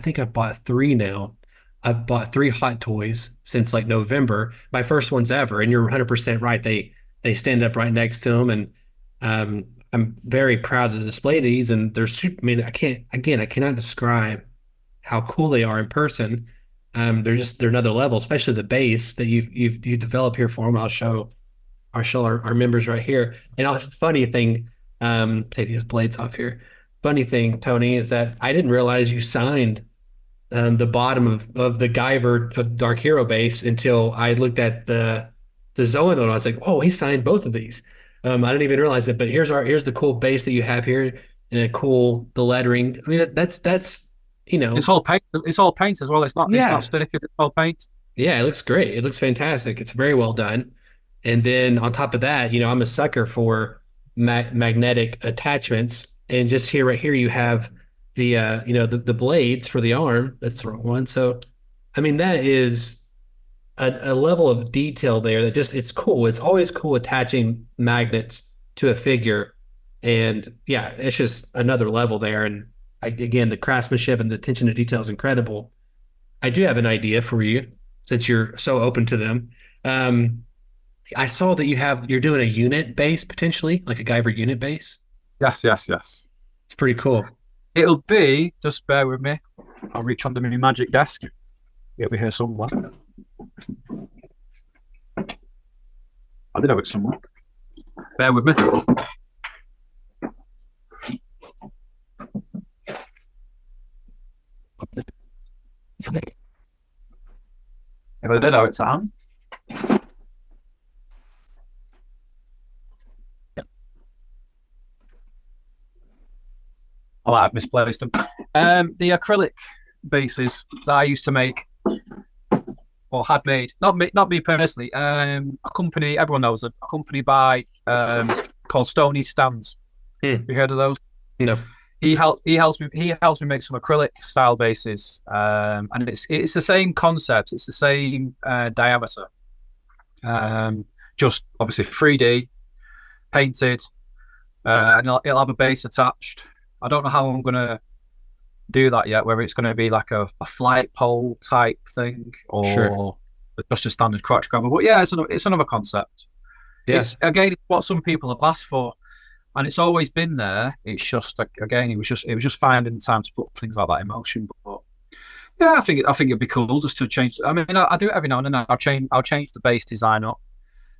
A: think I've bought three now. I've bought three Hot Toys since like November. My first ones ever. And you're 100% right. They stand up right next to them, and I'm very proud to display these. And they're super. I mean, I cannot describe how cool they are in person. They're another level, especially the base that you develop here for them. I'll show our members right here. And funny thing, take these blades off here. Funny thing, Tony, is that I didn't realize you signed the bottom of the Guyver of Dark Hero base until I looked at the Zoan one. I was like, oh, he signed both of these. I didn't even realize it. But here's the cool base that you have here, and the lettering. I mean, that's
B: It's all paint. It's all paint as well. It's not
A: yeah.
B: stickers. It's all paint.
A: Yeah, it looks great. It looks fantastic. It's very well done. And then on top of that, I'm a sucker for magnetic attachments. And just here, right here, you have the blades for the arm. That's the wrong one. So, I mean, that is. a level of detail there that just it's cool. It's always cool attaching magnets to a figure, and yeah, it's just another level there. And again, the craftsmanship and the attention to detail is incredible. I do have an idea for you since you're so open to them. Um, I saw that you're doing a unit base potentially, like a Guyver unit base.
B: Yes, yes, yes.
A: It's pretty cool.
B: It'll be, just bear with me. I'll reach under my magic desk. It'll be here somewhere. I did have it somewhere. Bear with me. If I did have it to hand. I might have misplaced them. The acrylic bases that I used to make or had made, not me personally, a company, everyone knows it, a company called Stony Stands. Have you heard of those?
A: No.
B: He helps me make some acrylic style bases, and it's the same concept, it's the same diameter, just obviously 3D painted, and it'll have a base attached. I don't know how I'm gonna do that yet, whether it's going to be like a flight pole type thing or
A: Sure.
B: just a standard crotch grabber. But yeah, it's another concept.
A: Yeah.
B: It's again what some people have asked for, and it's always been there. It's just again, it was just finding the time to put things like that in motion. But yeah, I think it'd be cool just to change. I mean, I do it every now and then. I'll change the base design up.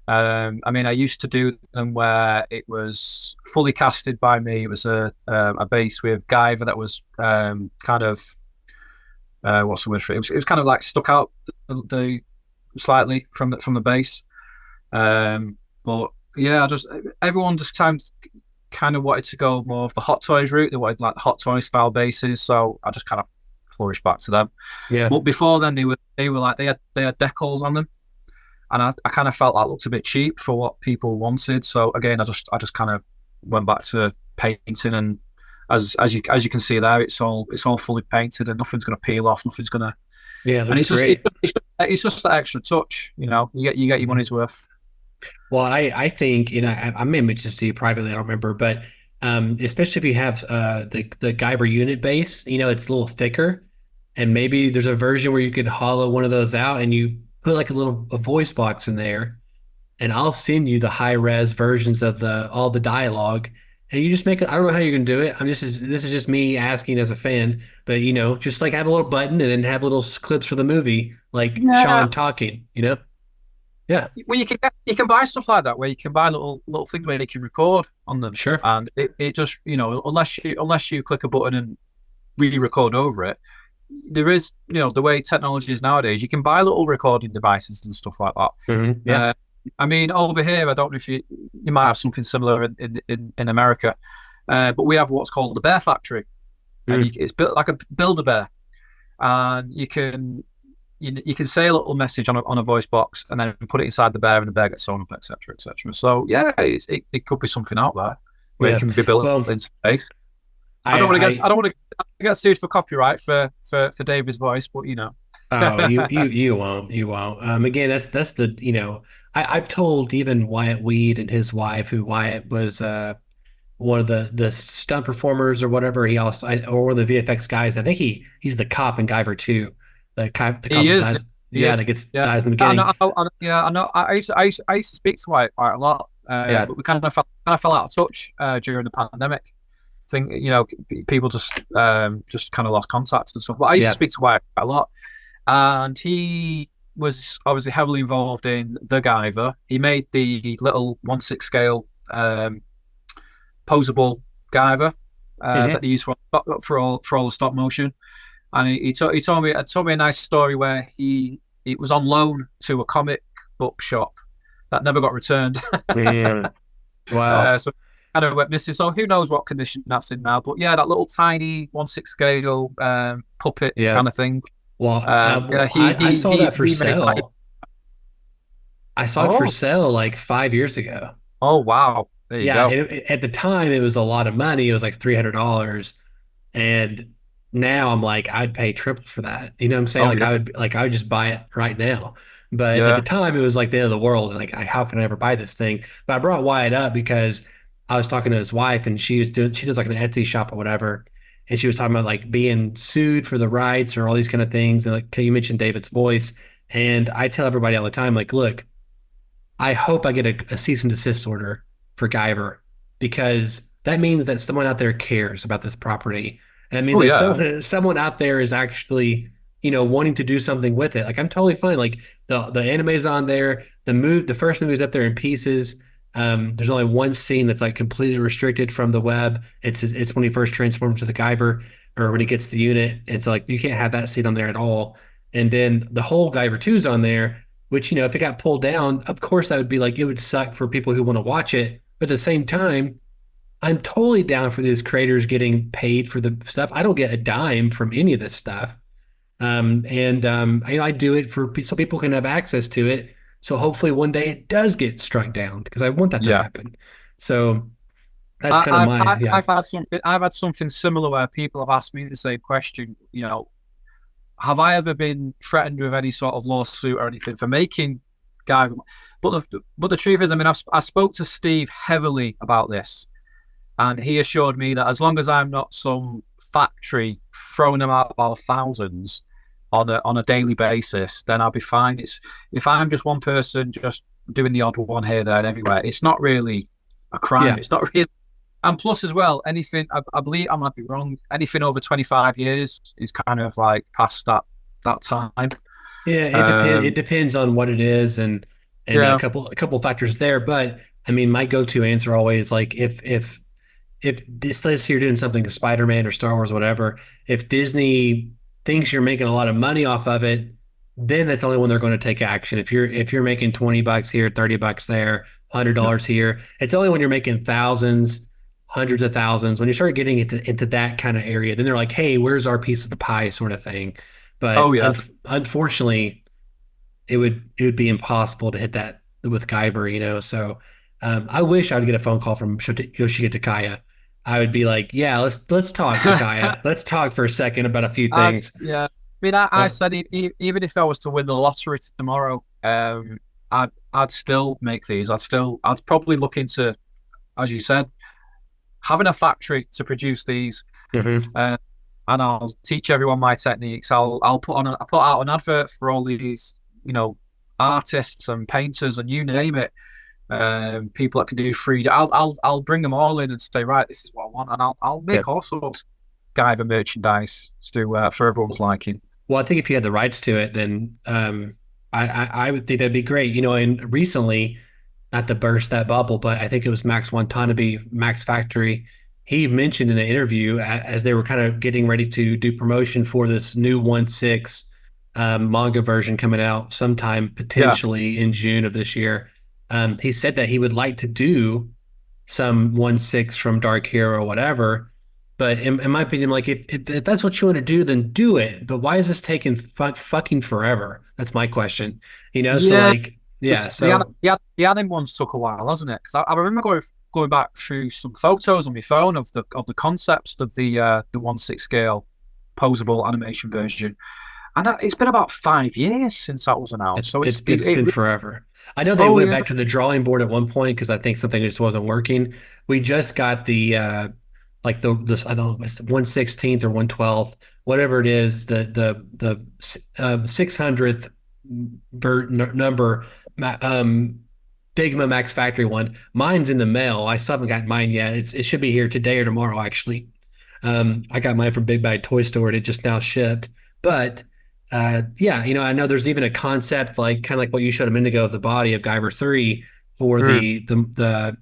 B: I mean, I used to do them where it was fully casted by me. It was a base with Guyver that was kind of what's the word for it? It was kind of like stuck out the slightly from the base. But yeah, everyone just kind of wanted to go more of the Hot Toys route. They wanted like the Hot Toy style bases, so I just kind of flourished back to them.
A: Yeah.
B: But before then, they were like they had decals on them. And I kind of felt that looked a bit cheap for what people wanted. So again, I just kind of went back to painting, and as you can see there, it's all fully painted, and nothing's going to peel off, nothing's going to.
A: Yeah,
B: And
A: that's great.
B: it's just that extra touch, you know. You get your money's worth.
A: Well, I think, I may mention this to you privately, I don't remember, but especially if you have the Guyver unit base, it's a little thicker, and maybe there's a version where you could hollow one of those out and you put like a voice box in there, and I'll send you the high res versions of all the dialogue, and you just make it. I don't know how you're gonna do it. This is just me asking as a fan, but just like have a little button and then have little clips for the movie, like
B: Yeah.
A: Sean talking. Yeah,
B: Well, you can buy stuff like that where you can buy little things where you can record on them,
A: sure.
B: and it just unless you click a button and re-record over it. There is, the way technology is nowadays, you can buy little recording devices and stuff like that.
A: Yeah.
B: I mean, over here, I don't know if you might have something similar in America, but we have what's called the Bear Factory, and it's built like a Build-A-Bear, and you can say a little message on a voice box, and then put it inside the bear, and the bear gets sewn up, etc., etc. So yeah, it could be something out there where
A: Yeah.
B: it can be built
A: Well,
B: in space. I don't want to get sued for copyright for David's voice, but
A: Oh, you won't. Again, that's I've told even Wyatt Weed and his wife, who Wyatt was one of the stunt performers or whatever. He also or one of the VFX guys. I think he's the cop in Guyver too. The cop
B: he
A: that
B: is.
A: dies, yeah, that gets
B: Yeah,
A: dies in the
B: I
A: beginning.
B: know. I know. I used to speak to Wyatt quite a lot,
A: Yeah,
B: but we kind of fell out of touch during the pandemic. I think people just kind of lost contact and stuff. But I used to speak to Wyatt quite a lot, and he was obviously heavily involved in the Guyver. He made the little 1/6 scale posable Guyver that they use for all the stop motion. And he told me a nice story where it was on loan to a comic book shop that never got returned.
A: man. Wow.
B: So kind of went missing. So who knows what condition that's in now? But yeah, that little tiny 1/6 scale puppet kind of thing.
A: Well,
B: Yeah,
A: I saw that for
B: he made quite.
A: sale. I saw it for sale like 5 years ago.
B: Oh wow! There you
A: Yeah,
B: go.
A: at the time it was a lot of money. It was like $300, and now I'm like, I'd pay triple for that. You know what I'm saying?
B: Oh
A: Like
B: yeah.
A: I would just buy it right now. But at the
B: Yeah.
A: time, it was like the end of the world. And like, how can I ever buy this thing? But I brought Wyatt up because I was talking to his wife, and she does like an Etsy shop or whatever, and she was talking about like being sued for the rights or all these kind of things. And like, you mentioned David's voice, and I tell everybody all the time, like, look, I hope I get a cease and desist order for Guyver, because that means that someone out there cares about this property. And that means
B: Oh
A: that
B: yeah.
A: someone out there is actually, wanting to do something with it. Like, I'm totally fine. Like, the anime's on there. The first movie's up there in pieces. There's only one scene that's like completely restricted from the web. It's when he first transforms to the Guyver, or when he gets the unit. It's like you can't have that scene on there at all. And then the whole Guyver 2's on there, which, if it got pulled down, of course that would be like, it would suck for people who want to watch it. But at the same time, I'm totally down for these creators getting paid for the stuff. I don't get a dime from any of this stuff. I do it so people can have access to it. So hopefully one day it does get struck down, because I want that to
B: Yeah.
A: happen. So that's kind of yeah.
B: I've had something similar where people have asked me the same question. Have I ever been threatened with any sort of lawsuit or anything for making guy? But the truth is, I mean, I spoke to Steve heavily about this, and he assured me that as long as I'm not some factory throwing them out by thousands on a daily basis, then I'll be fine. It's if I'm just one person just doing the odd one here, there, and everywhere, it's not really a crime.
A: Yeah.
B: It's not really. And plus, as well, anything I believe I might be wrong. Anything over 25 years is kind of like past that time.
A: Yeah, it
B: Um,
A: depends on what it is, and
B: yeah,
A: a couple factors there. But I mean, my go-to answer always, like, if this, let's say you're doing something to Spider-Man or Star Wars or whatever, if Disney thinks you're making a lot of money off of it, then that's the only when they're going to take action. If you're making $20 here, $30 there, $100 here, it's only when you're making thousands, hundreds of thousands, when you start getting into that kind of area, then they're like, hey, where's our piece of the pie, sort of thing.
B: oh
A: But
B: yeah,
A: unfortunately, it would be impossible to hit that with Guyver. So I wish I would get a phone call from Yoshiki Takaya. I would be like, yeah, let's talk, Takaya. Let's talk for a second about a few things.
B: yeah. I mean, I
A: Uh,
B: said even if I was to win the lottery tomorrow, I'd still make these. I'd probably look into, as you said, having a factory to produce these.
A: mhm.
B: Uh, and I'll teach everyone my techniques. I put out an advert for all these, artists and painters and you name it. People that can do 3D. I'll bring them all in and say, right, this is what I want, and I'll
A: Yeah.
B: make all sorts of Guyver merchandise to for everyone's liking.
A: Well, I think if you had the rights to it, then I would think that'd be great. And recently, not to burst that bubble, but I think it was Max Watanabe, Max Factory. He mentioned in an interview, as they were kind of getting ready to do promotion for this new 1/6 manga version coming out sometime
B: Yeah,
A: potentially in June of this year. He said that he would like to do some 1/6 from Dark Hero or whatever. But in my opinion, like, if that's what you want to do, then do it. But why is this taking fucking forever? That's my question. So
B: yeah.
A: like, yeah.
B: The anime ones took a while, hasn't it? Because I remember going back through some photos on my phone of the concepts of the 1/6 scale posable animation version, and it's been about 5 years since that was announced.
A: It's
B: So
A: it's it's been forever. I know they
B: oh
A: went
B: yeah,
A: back to the drawing board at one point because I think something just wasn't working. We just got the like this, I don't know, it's 1/16 or 1/12, whatever it is, the 600th number, Figma Max Factory one. Mine's in the mail. I still haven't gotten mine yet. It should be here today or tomorrow, actually. I got mine from Big Bad Toy Store, and it just now shipped. But yeah, I know there's even a concept, like kind of like what you showed a minute ago, of the body of Guyver 3 for
B: mm,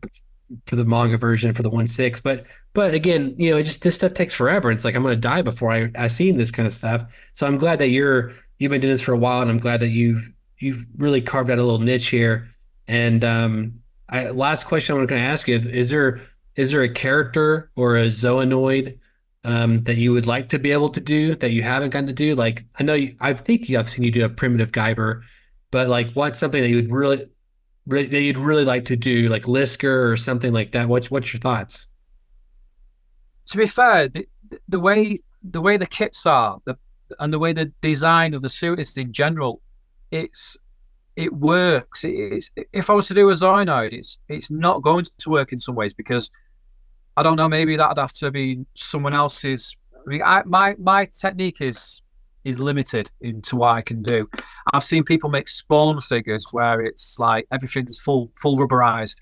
A: the manga version for the 1/6. But again, it just, this stuff takes forever. It's like I'm gonna die before I seen this kind of stuff. So I'm glad that you've been doing this for a while, and I'm glad that you've really carved out a little niche here. And last question I'm going to ask you: is there a character or a zoonoid that you would like to be able to do that you haven't gotten to do? Like, I know I've seen you do a primitive Guyver, but like, what's something that you would that you'd really like to do, like Lisker or something like that? What's your thoughts?
B: to be fair, the way the kits are, and the way the design of the suit is in general, it's it works. If I was to do a Zoinoid, it's not going to work in some ways because I don't know. Maybe that'd have to be someone else's. I mean, my technique is limited into what I can do. I've seen people make spawn figures where it's like everything's full rubberized,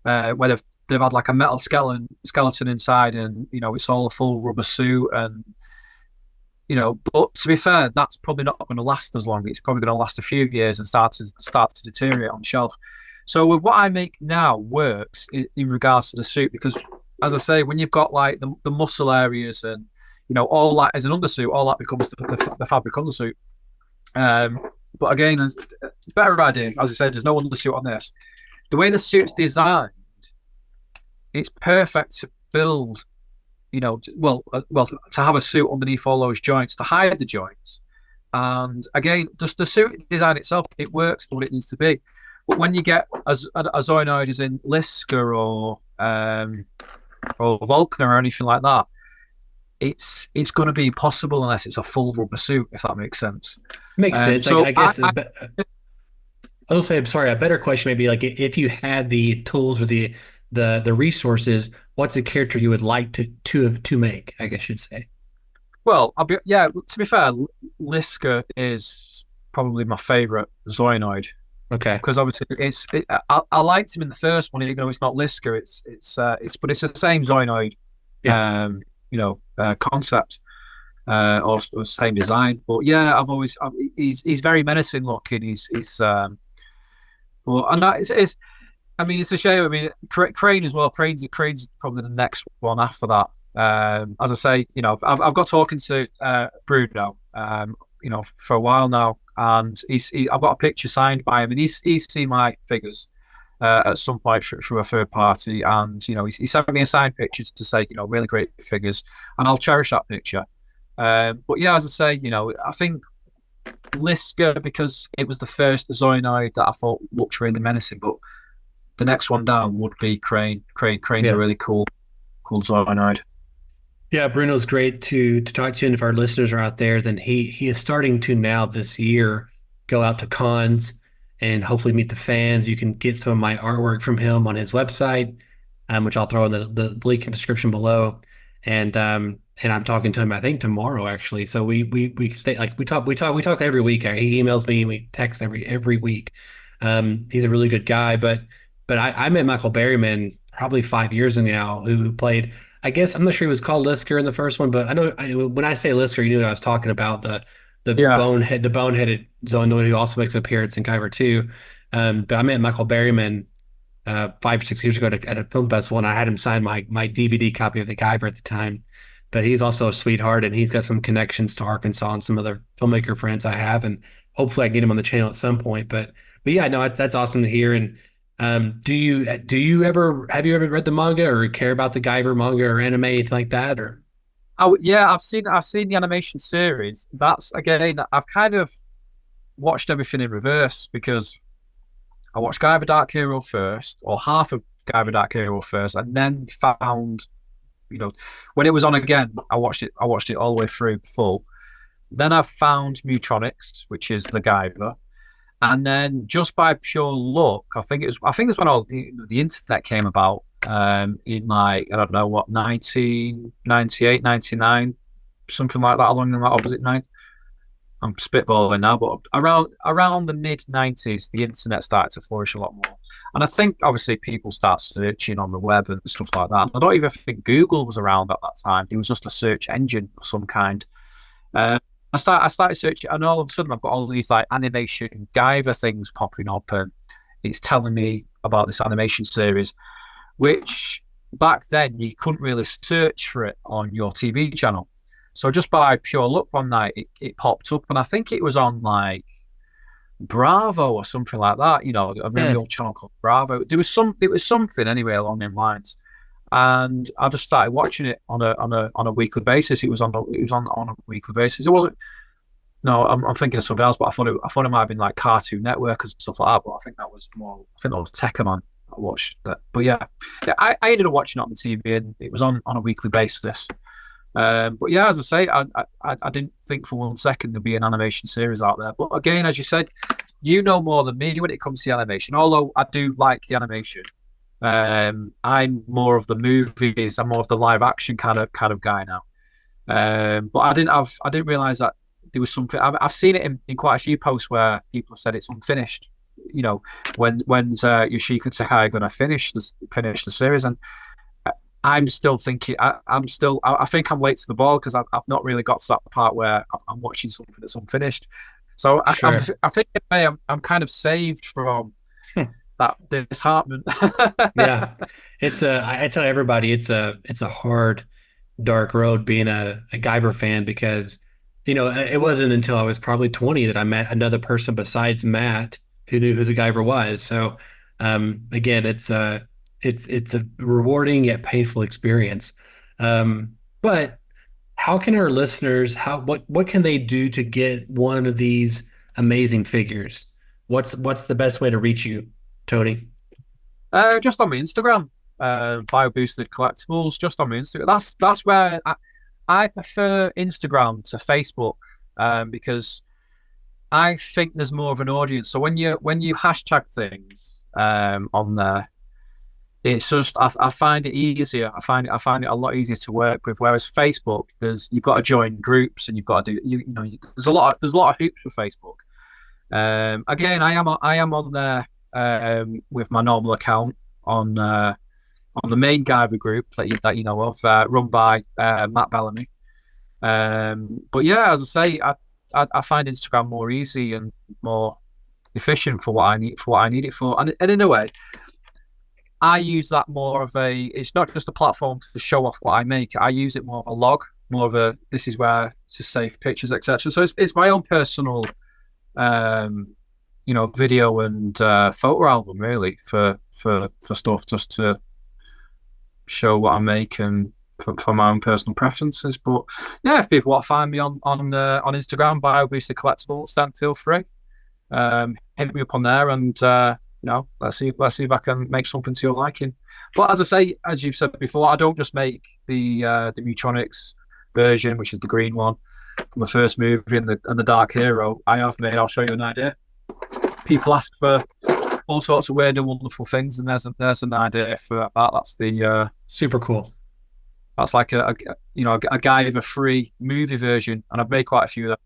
B: where they've had like a metal skeleton inside, and it's all a full rubber suit, and But to be fair, that's probably not going to last as long. It's probably going to last a few years and start to deteriorate on the shelf. So with what I make now works in regards to the suit because, as I say, when you've got like the muscle areas and all that as an undersuit, all that becomes the fabric undersuit. But again, better idea. As I said, there's no undersuit on this. The way the suit's designed, it's perfect to build. To have a suit underneath all those joints to hide the joints. And again, just the suit design itself, it works for what it needs to be. But when you get a Zoinoid as in Lisker or Vulcan or anything like that, it's going to be impossible unless it's a full rubber suit, if that makes sense.
A: Makes sense. I guess I'll say, I'm sorry, a better question maybe like if you had the tools or the resources, what's a character you would like to make, I guess I should say.
B: Well, to be fair, Lisker is probably my favorite Zoinoid.
A: Okay.
B: Because obviously I liked him in the first one, even though it's not Lisker, but it's the same Zoinoid concept. Or same design. But yeah, he's very menacing looking. It's a shame. I mean, Crane as well. Crane's probably the next one after that. As I say, I've got talking to Bruno, for a while now, and I've got a picture signed by him, and he's seen my figures at some point through a third party, and he sent me a signed picture to say, really great figures, and I'll cherish that picture. But yeah, as I say, I think Lisker because it was the first Zoinoid that I thought looked really menacing, but the next one down would be Crane. Crane's a really cool Zoinoid.
A: Yeah, Bruno's great to talk to, and if our listeners are out there, then he is starting to now this year go out to cons and hopefully meet the fans. You can get some of my artwork from him on his website, which I'll throw in the link in the description below. And I'm talking to him, I think tomorrow actually. So we stay like we talk every week. He emails me and we text every week. He's a really good guy, but I met Michael Berryman probably 5 years ago now, who played. I guess I'm not sure he was called Lisker in the first one, but I know when I say Lisker, you knew what I was talking about the boneheaded Zoinoid who also makes an appearance in Guyver 2. But I met Michael Berryman 5 or 6 years ago at a film festival, and I had him sign my DVD copy of the Guyver at the time. But he's also a sweetheart, and he's got some connections to Arkansas and some other filmmaker friends I have, and hopefully I can get him on the channel at some point. But yeah, no, that's awesome to hear. And have you ever read the manga or care about the Guyver manga or anime, anything like that? Or
B: I've seen the animation series. That's again, I've kind of watched everything in reverse because I watched Guyver Dark Hero first, or half of Guyver Dark Hero first, and then found, when it was on again, I watched it all the way through full. Then I found Mutronics, which is the Guyver. And then just by pure luck, I think it was when all the internet came about, in like, I don't know what, 1998, 99, something like that, along the opposite night. I'm spitballing now, but around the mid-90s, the internet started to flourish a lot more. And I think obviously people start searching on the web and stuff like that. I don't even think Google was around at that time. It was just a search engine of some kind. I started searching, and all of a sudden I've got all these like animation Guyver things popping up, and it's telling me about this animation series, which back then you couldn't really search for it on your TV channel. So just by pure luck one night, it popped up, and I think it was on like Bravo or something like that. A really old channel called Bravo. It was something anyway along them lines. And I just started watching it on a weekly basis. It was on a weekly basis. It wasn't. No, I'm thinking of something else, but I thought it might have been like Cartoon Network and stuff like that. But I think that was Tekkaman. I watched that. But yeah, I ended up watching it on the TV, and it was on a weekly basis. But yeah, as I say, I didn't think for one second there'd be an animation series out there. But again, as you said, you know more than me when it comes to the animation. Although I do like the animation, I'm more of the movies. I'm more of the live action kind of guy now. But I didn't realize that there was something. I've seen it in quite a few posts where people have said it's unfinished. You know, when's Yoshiki Takaya going to finish the series? And I'm still thinking. I think I'm late to the ball because I've not really got to that part where I'm watching something that's unfinished. So
A: Sure.
B: I think in a way I'm kind of saved from that disheartenment.
A: Yeah. I tell everybody it's a hard, dark road being a Guyver fan because, it wasn't until I was probably 20 that I met another person besides Matt who knew who the Guyver was. So, again, it's a rewarding yet painful experience. But how can our listeners, what can they do to get one of these amazing figures? What's the best way to reach you, Tony?
B: Just on my Instagram, Bio-Boosted Collectibles. Just on my Instagram. That's where I prefer Instagram to Facebook, because I think there's more of an audience. So when you hashtag things on there, it's just I find it easier. I find it a lot easier to work with. Whereas Facebook, because you've got to join groups and you've got to do there's a lot of hoops with Facebook. Again, I am on there with my normal account on the main Guyver group that you know of, run by Matt Bellamy. But yeah, as I say, I find Instagram more easy and more efficient for what I need it for, and in a way, I use that more of a. It's not just a platform to show off what I make. I use it more of a log, more of a. This is where to save pictures, etc. So it's my own personal, video and photo album really for stuff just to show what I make and for my own personal preferences. But yeah, if people want to find me on Instagram, Bio-Boosted Collectibles, then feel free. Hit me up on there, and let's see if I can make something to your liking. But as I say, as you've said before, I don't just make the Mutronics version, which is the green one from the first movie and the Dark Hero. I have made. I'll show you an idea. People ask for all sorts of weird and wonderful things, and there's an idea for that. That's the
A: Super cool.
B: that's like a guy with a free movie version, and I've made quite a few of them.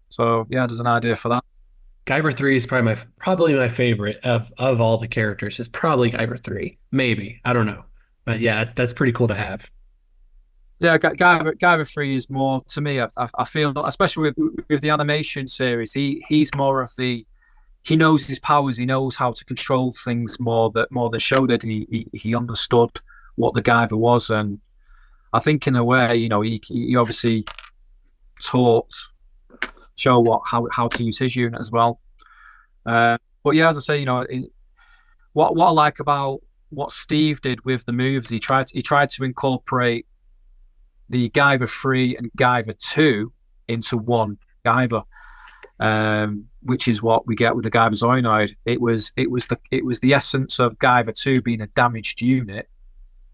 B: So yeah, there's an idea for that.
A: Guyver 3 is probably my favorite of all the characters. It's probably Guyver 3. Maybe. I don't know. But yeah, that's pretty cool to have.
B: Yeah, Guyver 3 is more to me. I feel, especially with the animation series, he's more of the. He knows his powers. He knows how to control things more than show that he understood what the Guyver was, and I think in a way, he obviously taught how to use his unit as well. But yeah, as I say, what I like about what Steve did with the moves, he tried to incorporate the Guyver 3 and Guyver 2 into one Guyver, which is what we get with the Guyver Zoinoid. It was the essence of Guyver 2 being a damaged unit,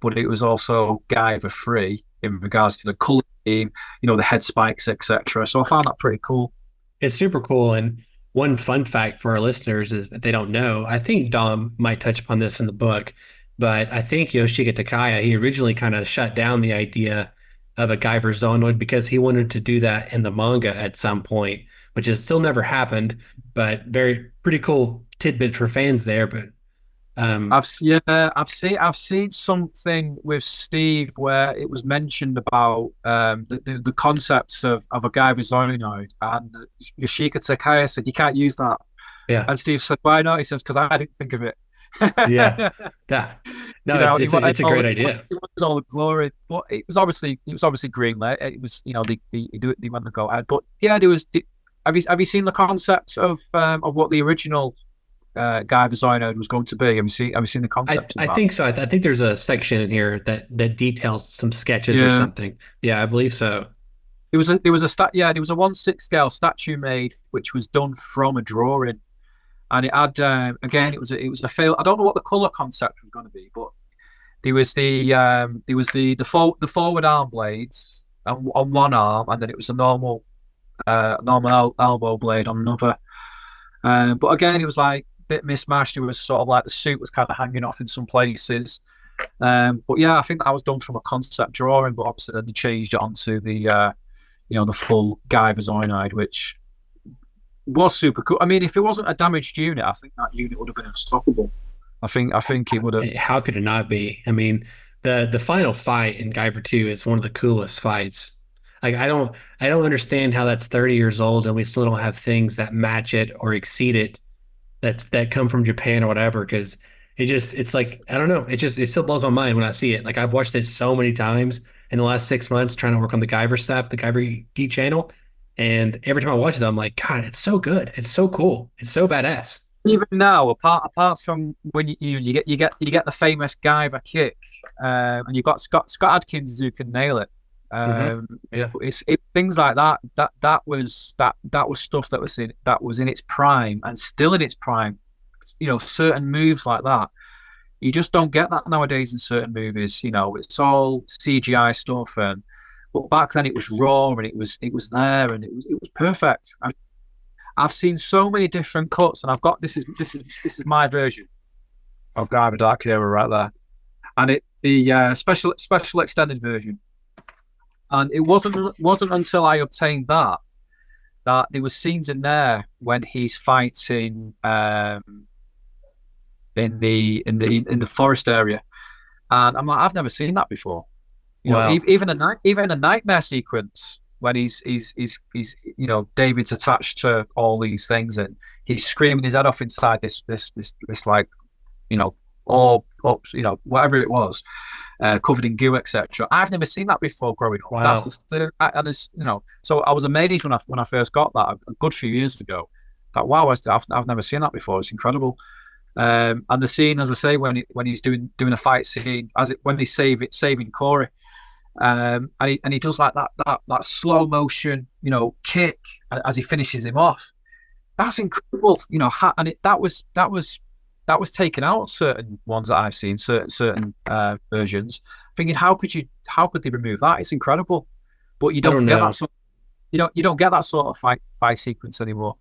B: but it was also Guyver 3 in regards to the color scheme, the head spikes, etc. So I found that pretty cool.
A: It's super cool. And one fun fact for our listeners is that they don't know. I think Dom might touch upon this in the book, but I think Yoshiki Takaya, he originally kind of shut down the idea of a Guyver Zonoid because he wanted to do that in the manga at some point, which has still never happened, but pretty cool tidbit for fans there. But
B: I've seen something with Steve where it was mentioned about the concepts of a Guyver Zonoid, and Yoshiki Takaya said you can't use that,
A: yeah,
B: and Steve said why not? He says because I didn't think of it.
A: yeah, yeah. No, it's a great idea.
B: It was all the glory, but it was obviously greenlit. It was they went to go ahead, but yeah, there was. Have you seen the concept of what the original Guyver Zonoid was going to be? Have you seen the concept of
A: I
B: that?
A: think so. I think there's a section in here that details some sketches or
B: Yeah.
A: something. Yeah, I believe so.
B: There was a 1/6 scale statue made, which was done from a drawing, and it had again it was a fail. I don't know what the color concept was going to be, but there was the forward arm blades, on one arm, and then it was a normal elbow blade on another. But again, it was like a bit mismatched. It was sort of like the suit was kind of hanging off in some places. But yeah, I think that was done from a concept drawing, but obviously then they changed it onto the full Guyver Zoinoid, which was super cool. I mean, if it wasn't a damaged unit, I think that unit would have been unstoppable. I think it would have.
A: How could it not be? I mean, the final fight in Guyver 2 is one of the coolest fights. Like I don't understand how that's 30 years old and we still don't have things that match it or exceed it that come from Japan or whatever. Because it's like I don't know. It still blows my mind when I see it. Like I've watched it so many times in the last 6 months trying to work on the Guyver stuff, the Guyver Geek channel, and every time I watch it, I'm like, God, it's so good. It's so cool. It's so badass.
B: Even now, apart from when you get the famous Guyver kick, and you've got Scott Adkins who can nail it.
A: Hmm. Yeah.
B: It's things like that. That was stuff that was in its prime and still in its prime. Certain moves like that. You just don't get that nowadays in certain movies. It's all CGI stuff, and but back then it was raw and it was there and it was perfect. I've seen so many different cuts, and I've got this is my version of Guyver Dark Hero right there, and the special extended version. And it wasn't until I obtained that there was scenes in there when he's fighting in the forest area, and I'm like, I've never seen that before.
A: Well,
B: Even a nightmare sequence when he's David's attached to all these things and he's screaming his head off inside this like you know orb, whatever it was, covered in goo, etc. I've never seen that before growing up. That's
A: wow.
B: and so I was amazed when I first got that a good few years ago. That wow, I've never seen that before. It's incredible. And the scene, as I say, when he's doing a fight scene, when he's saving Corey, and he does like that slow motion, kick as he finishes him off. That's incredible, and that was taken out certain ones that I've seen, certain versions. Thinking, how could they remove that? It's incredible, but you
A: I
B: don't
A: don't
B: get that
A: know.
B: sort. You don't get that sort of fight sequence anymore.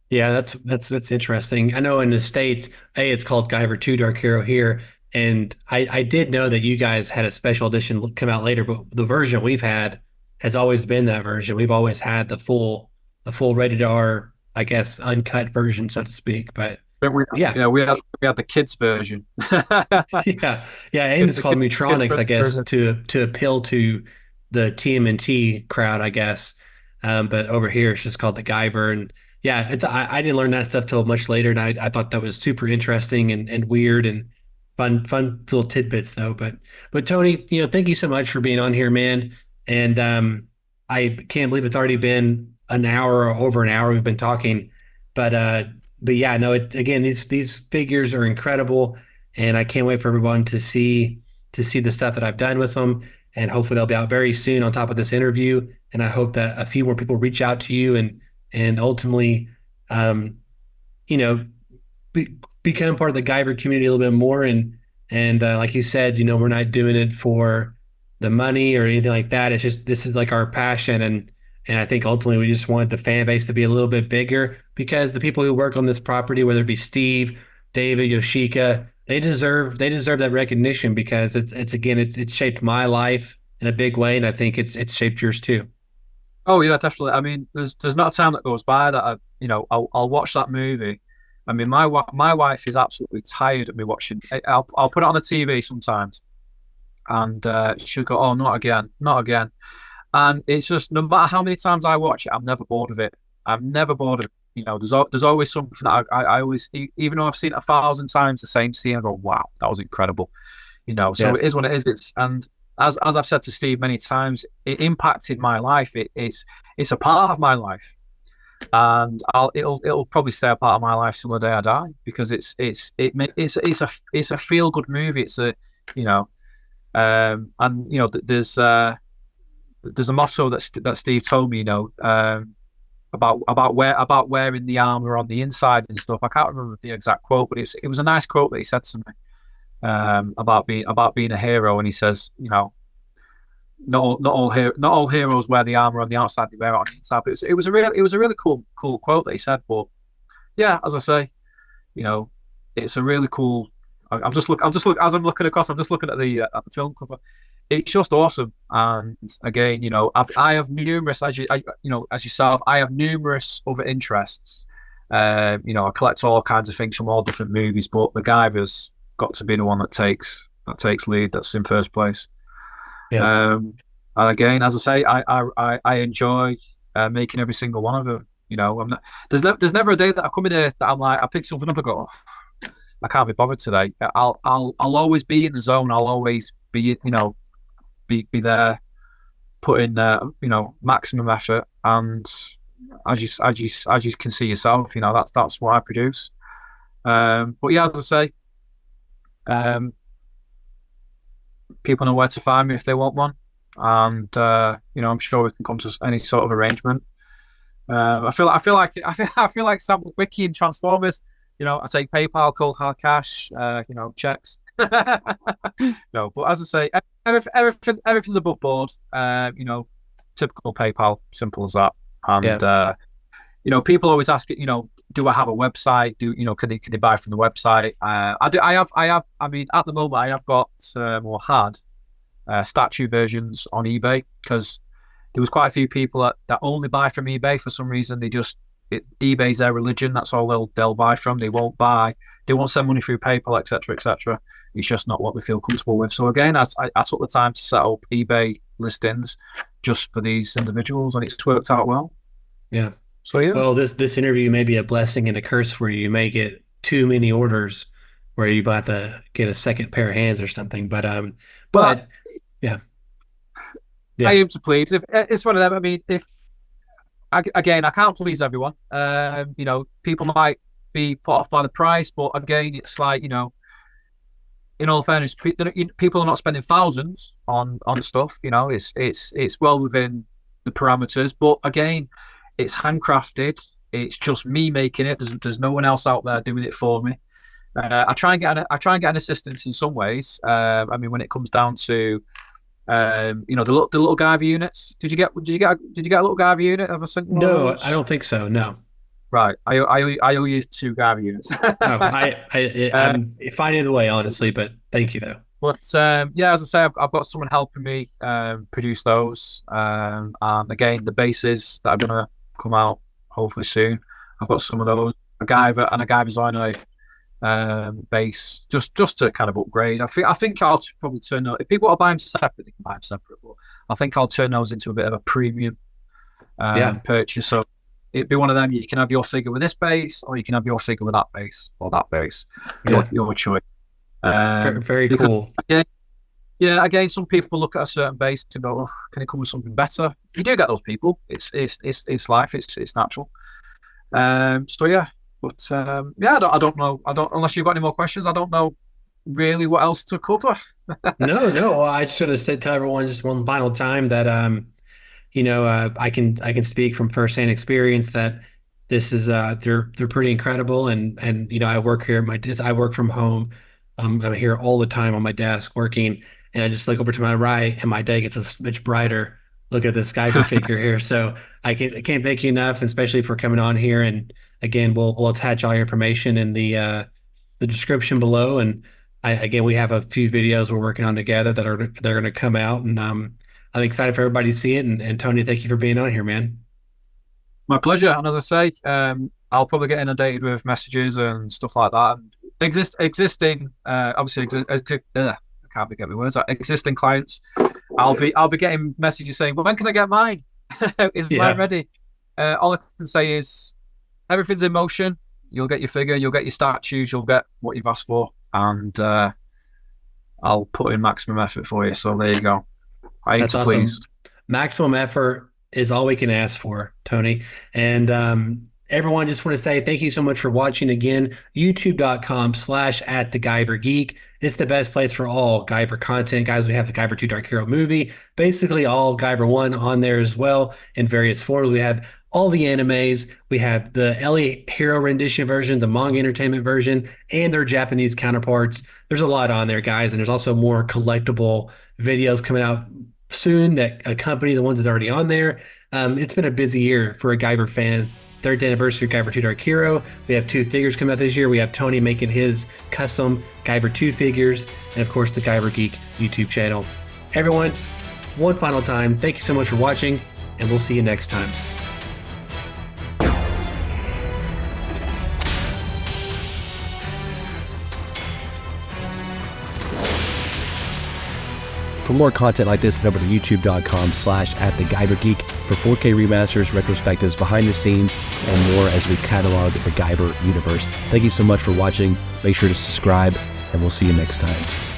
A: Yeah, that's interesting. I know in the States, it's called Guyver 2 Dark Hero here. And I did know that you guys had a special edition come out later, but the version we've had has always been that version. We've always had the full rated R, I guess, uncut version, so to speak. But
B: But
A: yeah,
B: we had the kids version.
A: yeah, yeah. And it's
B: The
A: called
B: kid
A: Mutronics, I guess,
B: version.
A: to appeal to the TMNT crowd, I guess. But over here, it's just called the Guyver, and yeah, I didn't learn that stuff till much later, and I thought that was super interesting and weird and fun little tidbits though. But Tony, thank you so much for being on here, man. And I can't believe it's already been an hour or over an hour we've been talking, but uh, but yeah, no, again, these figures are incredible, and I can't wait for everyone to see the stuff that I've done with them, and hopefully they'll be out very soon on top of this interview. And I hope that a few more people reach out to you and ultimately, um, you know, become part of the Guyver community a little bit more. And like you said, we're not doing it for the money or anything like that. It's just this is like our passion, and I think ultimately we just want the fan base to be a little bit bigger because the people who work on this property, whether it be Steve, David, Yoshika, they deserve that recognition because it's shaped my life in a big way, and I think it's shaped yours too.
B: Oh yeah, definitely. I mean, there's not a time that goes by that I'll watch that movie. I mean, my wife is absolutely tired of me watching. I'll put it on the TV sometimes, and she'll go, "Oh, not again, not again." And it's just no matter how many times I watch it, I'm never bored of it. I'm never bored of it. There's always something that I always, even though I've seen it 1,000 times, the same scene, I go, "Wow, that was incredible." So
A: Yeah,
B: it is what it is. And as I've said to Steve many times, it impacted my life. It's a part of my life, and it'll probably stay a part of my life till the day I die because it's a feel good movie. It's a you know and there's a motto that Steve told me, about wearing the armor on the inside and stuff. I can't remember the exact quote, but it was a nice quote that he said to me, about being a hero. And he says, not all heroes wear the armor on the outside; they wear it on the inside. But it was a really cool quote that he said. But yeah, as I say, you know, it's a really cool. As I'm looking across. I'm just looking at the film cover. It's just awesome. And again, I have numerous, as yourself, I have numerous other interests. I collect all kinds of things from all different movies, but the Guyver's got to be the one that takes lead. That's in first place.
A: Yeah.
B: And again, as I say, I enjoy making every single one of them. I'm not. There's never a day that I come in here that I'm like I pick something up and go, oh, I can't be bothered today. I'll always be in the zone. I'll always be be there, put in maximum effort, and as you can see yourself, that's what I produce. But yeah, as I say, people know where to find me if they want one, and I'm sure we can come to any sort of arrangement. I feel like Sam Wiki in Transformers. I take PayPal, cold hard cash, checks. No, but as I say, everything's above board. Typical PayPal, simple as that. And people always ask it. Do I have a website? Can they buy from the website? I do. I have. I mean, at the moment, I have got or had statue versions on eBay because there was quite a few people that only buy from eBay for some reason. eBay's their religion. That's all they'll buy from. They won't buy. They won't send money through PayPal, etc., etc. It's just not what they feel comfortable with. So again, I took the time to set up eBay listings just for these individuals, and it's worked out well.
A: Yeah.
B: So yeah.
A: Well, this interview may be a blessing and a curse for you. You may get too many orders where you have to get a second pair of hands or something. But yeah.
B: I aim to please. It's one of them. I mean, I can't please everyone. People might be put off by the price, but again, it's like in all fairness, people are not spending thousands on stuff. It's well within the parameters, but again, it's handcrafted. It's just me making it. There's no one else out there doing it for me. I try and get an assistance in some ways. I mean, when it comes down to the little Guyver units. Did you get a little Guyver unit? Have I sent you?
A: No, I don't think so. No.
B: Right. I owe you 2 Guyver units.
A: I'm fine either way, honestly. But thank you though.
B: But yeah, as I say, I've got someone helping me produce those. And again, the bases that are gonna come out hopefully soon. I've got some of those, a Guyver and a Guyver Xyno base, just to kind of upgrade. I think I'll probably turn those. If people want to buy them separate, they can buy them separate. But I think I'll turn those into a bit of a premium purchase. So it'd be one of them. You can have your figure with this base, or you can have your figure with that base or that base. Your choice.
A: Very cool.
B: Yeah. Again, some people look at a certain base and go, oh, "Can it come with something better?" You do get those people. It's life. It's natural. So yeah. But yeah, I don't know. Unless you've got any more questions, I don't know really what else to cover.
A: No. Well, I should have said to everyone just one final time that I can speak from firsthand experience that this is they're pretty incredible, and I work here at my desk. I work from home. I'm here all the time on my desk working, and I just look over to my right, and my day gets a smidge brighter. Look at this Guyver figure here. So I can't thank you enough, especially for coming on here. And again, we'll attach all your information in the description below. And we have a few videos we're working on together they're going to come out, and I'm excited for everybody to see it. And Tony, thank you for being on here, man.
B: My pleasure. And as I say, I'll probably get inundated with messages and stuff like that. And existing, obviously, I can't get my words out. Existing clients, I'll be getting messages saying, "Well, when can I get mine? Is mine ready?" All I can say is everything's in motion. You'll get your figure, you'll get your statues, you'll get what you've asked for, and I'll put in maximum effort for you. So there you go.
A: That's awesome. Please. Maximum effort is all we can ask for, Tony. And everyone, just want to say thank you so much for watching again. YouTube.com/@theguyvergeek. It's the best place for all Guyver content. Guys, we have the Guyver 2 Dark Hero movie, basically all Guyver 1 on there as well in various forms. We have all the animes. We have the Ellie Hero rendition version, the manga entertainment version, and their Japanese counterparts. There's a lot on there, guys, and there's also more collectible videos coming out soon that accompany the ones that are already on there. It's been a busy year for a Guyver fan. Third anniversary of Guyver 2 Dark Hero. We have 2 figures coming out this year. We have Tony making his custom Guyver 2 figures, and of course the Guyver Geek YouTube channel. Everyone, one final time, thank you so much for watching, and we'll see you next time.
C: For more content like this, head over to youtube.com/@theguyvergeek for 4K remasters, retrospectives, behind the scenes, and more as we catalog the Guyver universe. Thank you so much for watching. Make sure to subscribe, and we'll see you next time.